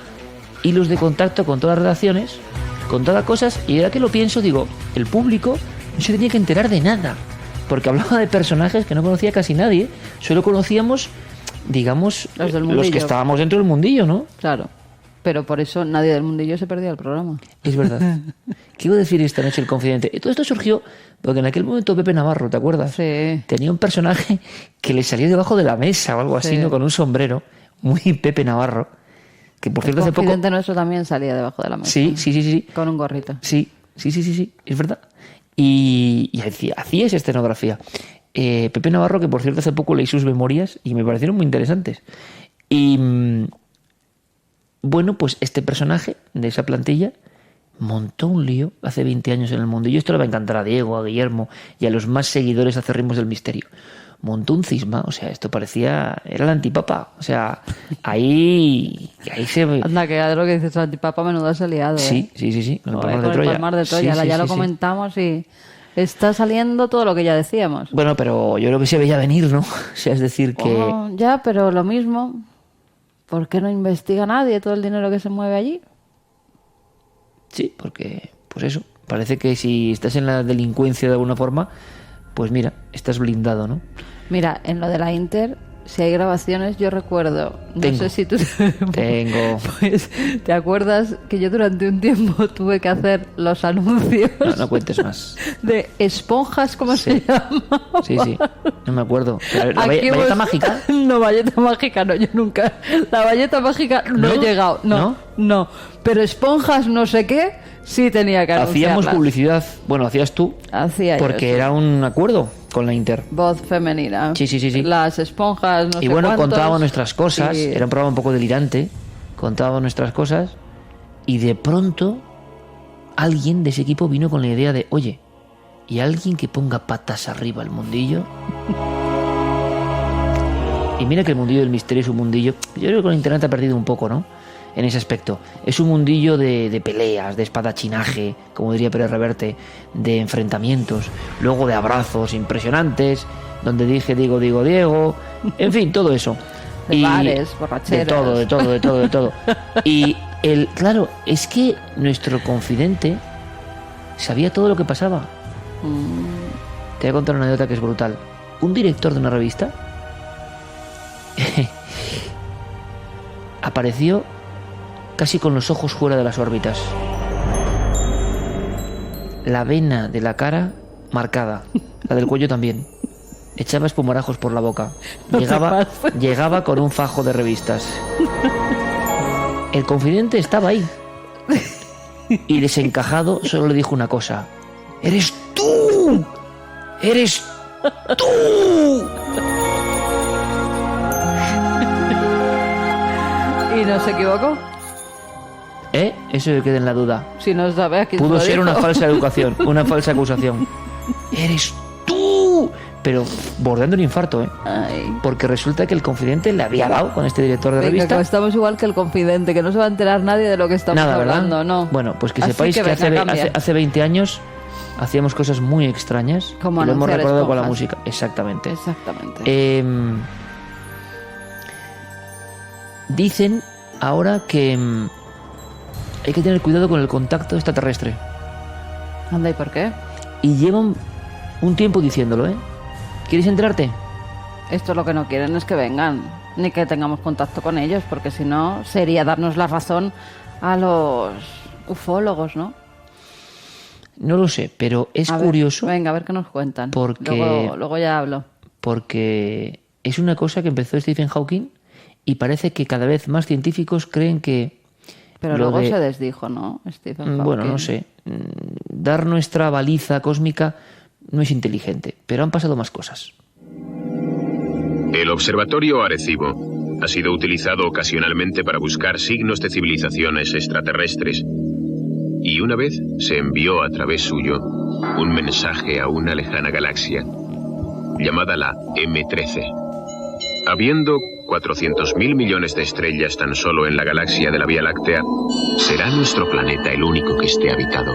hilos de contacto con todas las redacciones, con todas las cosas, y ahora que lo pienso, digo, el público no se tenía que enterar de nada, porque hablaba de personajes que no conocía casi nadie. Solo conocíamos, digamos, los que estábamos dentro del mundillo, ¿no? Claro. Pero por eso nadie del mundillo se perdía el programa. Es verdad. ¿Qué iba a decir esta noche el confidente? Todo esto surgió porque en aquel momento Pepe Navarro, ¿te acuerdas? Sí. Tenía un personaje que le salía debajo de la mesa o algo así, ¿no? Con un sombrero. Muy Pepe Navarro. Que por cierto hace poco... El confidente nuestro también salía debajo de la mesa. Sí. Con un gorrito. Sí. Es verdad. Y hacía esa escenografía. Pepe Navarro, que por cierto hace poco leí sus memorias y me parecieron muy interesantes. Y... bueno, pues este personaje de esa plantilla montó un lío hace 20 años en el mundo. Y esto le va a encantar a Diego, a Guillermo y a los más seguidores acérrimos del misterio. Montó un cisma, o sea, esto parecía... Era el antipapa, o sea, ahí se... Anda, que de lo que dices, el antipapa menudo has liado, Sí. Con el Palmar de Troya. Ya lo comentamos y... Está saliendo todo lo que ya decíamos. Bueno, pero yo creo que se veía venir, ¿no? O sea, es decir que... ya, pero lo mismo... ¿Por qué no investiga nadie todo el dinero que se mueve allí? Sí, porque, pues eso, parece que si estás en la delincuencia de alguna forma, pues mira, estás blindado, ¿no? Mira, en lo de la Inter, si hay grabaciones, yo recuerdo, sé si tú... Tengo. Pues, ¿te acuerdas que yo durante un tiempo tuve que hacer los anuncios? No cuentes más. De esponjas, ¿cómo se llama? Sí, no me acuerdo. Pero ¿la valleta mágica? No, valleta mágica no, yo nunca. La valleta mágica no he llegado. No. Pero esponjas no sé qué, sí tenía que anunciarlas. Hacíamos publicidad, bueno, hacías tú. Hacía porque yo, era un acuerdo con la Inter. Voz femenina. Sí. Las esponjas, no sé Y bueno, cuántos. contábamos nuestras cosas, Sí. Era un programa un poco delirante, contábamos nuestras cosas y de pronto alguien de ese equipo vino con la idea de, oye, ¿y alguien que ponga patas arriba al mundillo? Y mira que el mundillo del misterio es un mundillo, yo creo que con internet ha perdido un poco, ¿no? En ese aspecto. Es un mundillo de peleas, de espadachinaje, como diría Pérez Reverte, de enfrentamientos, luego de abrazos impresionantes, donde Diego, en fin, todo eso. De bares, borracheras. De todo. Y claro, es que nuestro confidente sabía todo lo que pasaba. Te voy a contar una anécdota que es brutal. Un director de una revista apareció casi con los ojos fuera de las órbitas, la vena de la cara marcada, la del cuello también, echaba espumarajos por la boca, llegaba con un fajo de revistas. El confidente estaba ahí y desencajado solo le dijo una cosa: ¡Eres tú! ¡Eres tú! ¿Y no se equivocó? Eso queda en la duda. Si no sabe a quién Pudo ser dijo. una falsa educación, una falsa acusación. ¡Eres tú! Pero bordeando un infarto, Ay. Porque resulta que el confidente le había dado con este director de Venga, revista. que estamos igual que el confidente, que no se va a enterar nadie de lo que estamos Nada, hablando, ¿verdad? ¿no? Bueno, pues que Así sepáis que, venga, cambia. hace 20 años hacíamos cosas muy extrañas. Como y lo hemos anunciar recordado con la esponjas. música. Exactamente. Exactamente. Dicen ahora que hay que tener cuidado con el contacto extraterrestre. Anda, ¿y por qué? Y llevan un tiempo diciéndolo, ¿eh? ¿Quieres enterarte? Esto lo que no quieren es que vengan, ni que tengamos contacto con ellos, porque si no sería darnos la razón a los ufólogos, ¿no? No lo sé, pero es A ver, curioso. venga, a ver qué nos cuentan. Porque- Luego ya hablo. Porque es una cosa que empezó Stephen Hawking y parece que cada vez más científicos creen que... Pero lo luego de- se desdijo, ¿no? Stephen Bueno, Hawking. no sé. Dar nuestra baliza cósmica no es inteligente, pero han pasado más cosas. El observatorio Arecibo ha sido utilizado ocasionalmente para buscar signos de civilizaciones extraterrestres. Y una vez se envió a través suyo un mensaje a una lejana galaxia, llamada la M13. Habiendo 400.000 millones de estrellas tan solo en la galaxia de la Vía Láctea, será nuestro planeta el único que esté habitado.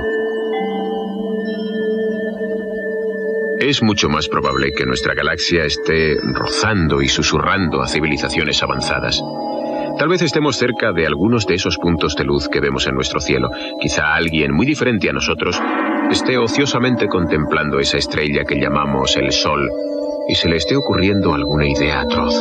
Es mucho más probable que nuestra galaxia esté rozando y susurrando a civilizaciones avanzadas. Tal vez estemos cerca de algunos de esos puntos de luz que vemos en nuestro cielo. Quizá alguien muy diferente a nosotros esté ociosamente contemplando esa estrella que llamamos el Sol y se le esté ocurriendo alguna idea atroz.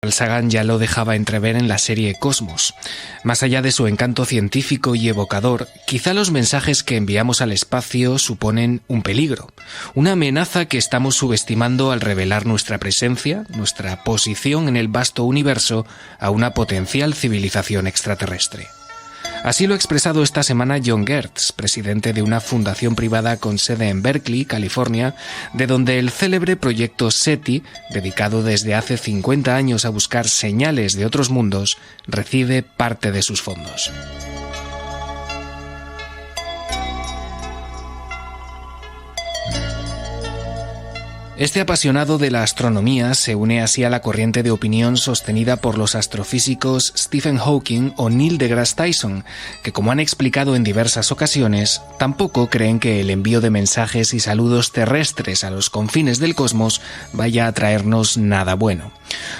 Carl Sagan ya lo dejaba entrever en la serie Cosmos. Más allá de su encanto científico y evocador, quizá los mensajes que enviamos al espacio suponen un peligro, una amenaza que estamos subestimando al revelar nuestra presencia, nuestra posición en el vasto universo a una potencial civilización extraterrestre. Así lo ha expresado esta semana John Gertz, presidente de una fundación privada con sede en Berkeley, California, de donde el célebre proyecto SETI, dedicado desde hace 50 años a buscar señales de otros mundos, recibe parte de sus fondos. Este apasionado de la astronomía se une así a la corriente de opinión sostenida por los astrofísicos Stephen Hawking o Neil deGrasse Tyson, que, como han explicado en diversas ocasiones, tampoco creen que el envío de mensajes y saludos terrestres a los confines del cosmos vaya a traernos nada bueno.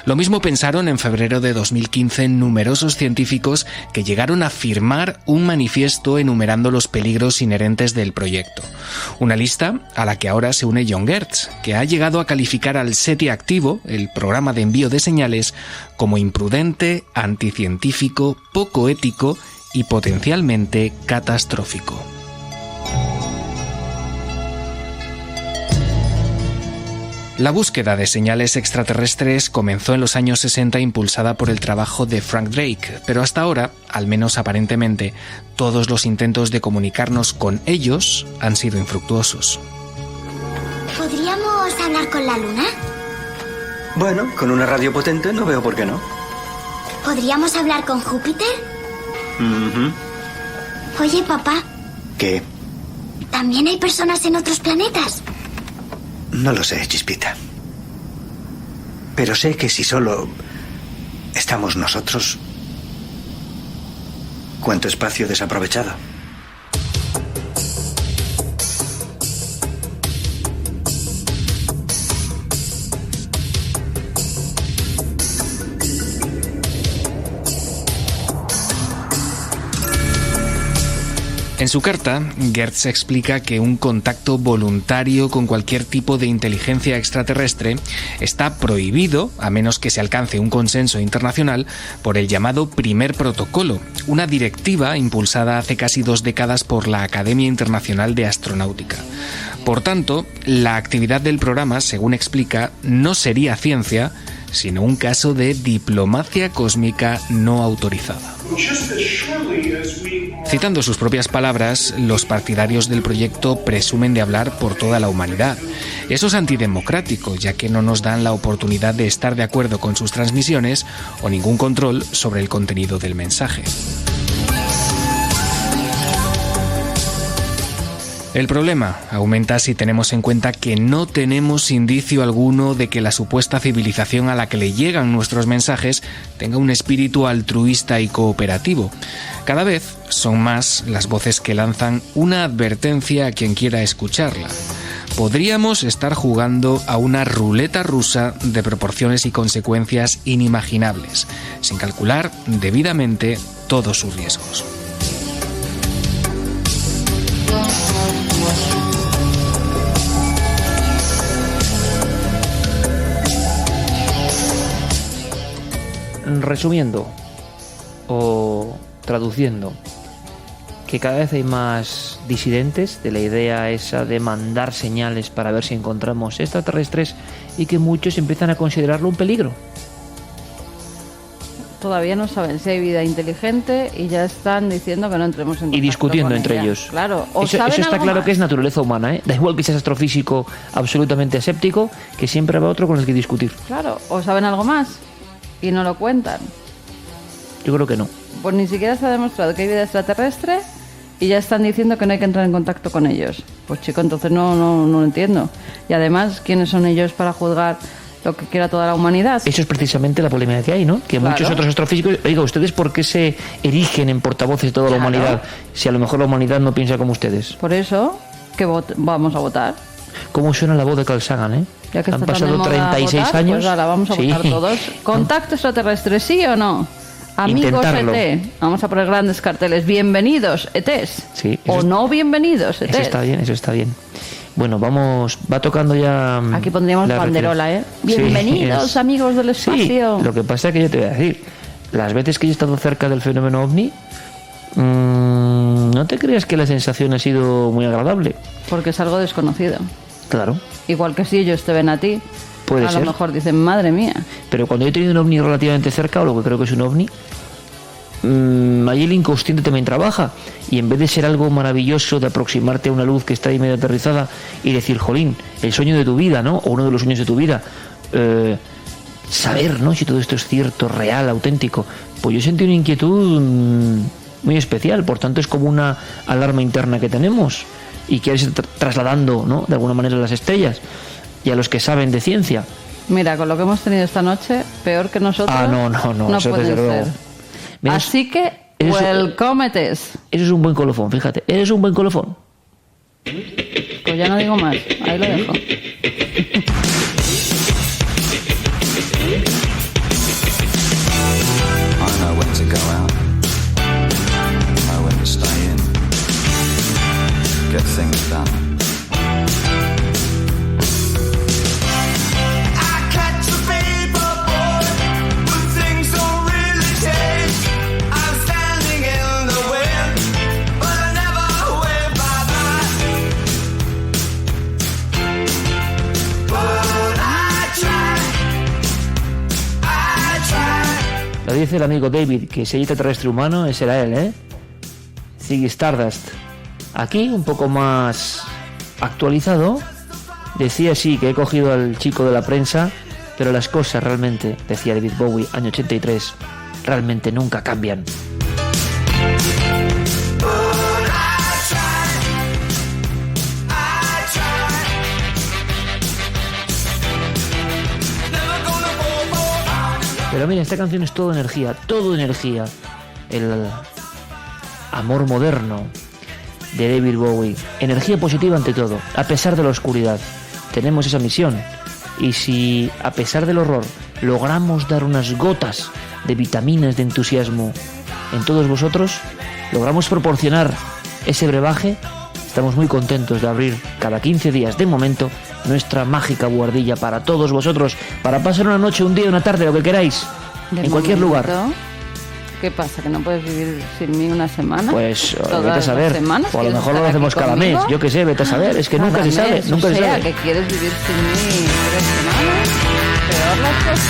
Lo mismo pensaron en febrero de 2015 numerosos científicos que llegaron a firmar un manifiesto enumerando los peligros inherentes del proyecto. Una lista a la que ahora se une John Gertz, que ha llegado a calificar al SETI activo, el programa de envío de señales, como imprudente, anticientífico, poco ético y potencialmente catastrófico. La búsqueda de señales extraterrestres comenzó en los años 60 impulsada por el trabajo de Frank Drake, pero hasta ahora, al menos aparentemente, todos los intentos de comunicarnos con ellos han sido infructuosos. ¿Podríamos hablar con la luna? Bueno, con una radio potente no veo por qué no. ¿Podríamos hablar con Júpiter? Ujú. Oye, papá, ¿Qué? ¿también hay personas en otros planetas? No lo sé, Chispita. Pero sé que si solo estamos nosotros, ¿cuánto espacio desaprovechado? En su carta, Gertz explica que un contacto voluntario con cualquier tipo de inteligencia extraterrestre está prohibido, a menos que se alcance un consenso internacional, por el llamado Primer Protocolo, una directiva impulsada hace casi 2 décadas por la Academia Internacional de Astronáutica. Por tanto, la actividad del programa, según explica, no sería ciencia, sino un caso de diplomacia cósmica no autorizada. Citando sus propias palabras, los partidarios del proyecto presumen de hablar por toda la humanidad. Eso es antidemocrático, ya que no nos dan la oportunidad de estar de acuerdo con sus transmisiones o ningún control sobre el contenido del mensaje. El problema aumenta si tenemos en cuenta que no tenemos indicio alguno de que la supuesta civilización a la que le llegan nuestros mensajes tenga un espíritu altruista y cooperativo. Cada vez son más las voces que lanzan una advertencia a quien quiera escucharla. Podríamos estar jugando a una ruleta rusa de proporciones y consecuencias inimaginables, sin calcular debidamente todos sus riesgos. Resumiendo o traduciendo, que cada vez hay más disidentes de la idea esa de mandar señales para ver si encontramos extraterrestres y que muchos empiezan a considerarlo un peligro. Todavía no saben si hay vida inteligente y ya están diciendo que no entremos en contacto y discutiendo con entre ella. ellos. Claro. Eso está claro más. Que es naturaleza humana, ¿eh? Da igual que seas astrofísico absolutamente escéptico, que siempre habrá otro con el que discutir. Claro, o saben algo más y no lo cuentan. Yo creo que no. Pues ni siquiera se ha demostrado que hay vida extraterrestre y ya están diciendo que no hay que entrar en contacto con ellos. Pues chico, entonces no lo entiendo. Y además, ¿quiénes son ellos para juzgar lo que quiera toda la humanidad? Eso es precisamente la polémica que hay, ¿no? Que claro. Muchos otros astrofísicos... Oiga, ¿ustedes por qué se erigen en portavoces de toda la humanidad si a lo mejor la humanidad no piensa como ustedes? Por eso, que vamos a votar. ¿Cómo suena la voz de Carl Sagan, eh? Ya que han pasado 36 votar, años. Pues ahora vamos a votar todos. ¿Contacto extraterrestre, sí o no? Amigos Intentarlo. ET. Vamos a poner grandes carteles. Bienvenidos, ETs. Sí, o no bienvenidos, ETs. Eso está bien. Bueno, va tocando ya... Aquí pondríamos banderola, ¿eh? Bienvenidos, sí, amigos del espacio. Sí, lo que pasa es que yo te voy a decir, las veces que yo he estado cerca del fenómeno OVNI, no te creas que la sensación ha sido muy agradable. Porque es algo desconocido. Claro. Igual que si ellos te ven a ti, puede ser. A lo mejor dicen, madre mía. Pero cuando yo he tenido un ovni relativamente cerca, o lo que creo que es un ovni, ahí el inconsciente también trabaja. Y en vez de ser algo maravilloso de aproximarte a una luz que está ahí medio aterrizada y decir, jolín, el sueño de tu vida, ¿no? O uno de los sueños de tu vida, saber, ¿no? Si todo esto es cierto, real, auténtico. Pues yo sentí una inquietud muy especial. Por tanto, es como una alarma interna que tenemos y que se está trasladando, ¿no? De alguna manera a las estrellas y a los que saben de ciencia. Mira, con lo que hemos tenido esta noche, peor que nosotros. No eso puede ser. Mira, así que, welcometes. Eso es un buen colofón, fíjate. Eres un buen colofón. Pues ya no digo más. Ahí lo dejo. Get things done. I catch a paper boy when things don't really change. I'm standing in the wind, but I never wave bye-bye. But I try. Lo dice el amigo David, que si hay extraterrestre humano, ese era él, ¿eh? Ziggy Stardust. Aquí, un poco más actualizado, decía sí que he cogido al chico de la prensa, pero las cosas realmente, decía David Bowie, año 83, realmente nunca cambian. Pero mira, esta canción es todo energía. El amor moderno de David Bowie. Energía positiva ante todo, a pesar de la oscuridad. Tenemos esa misión. Y si, a pesar del horror, logramos dar unas gotas de vitaminas de entusiasmo en todos vosotros, logramos proporcionar ese brebaje, estamos muy contentos de abrir cada 15 días, de momento, nuestra mágica buhardilla para todos vosotros, para pasar una noche, un día, una tarde, lo que queráis, en cualquier lugar. ¿Qué pasa? ¿Que no puedes vivir sin mí una semana? Pues ¿Todas vete a saber. las semanas O a lo quieres mejor lo estar hacemos aquí cada mes. conmigo? Yo qué sé, vete a saber. Es que nunca Cada se sabe. mes, Nunca o se sea, sabe. que quieres vivir sin mí 3 semanas. Peor las cosas.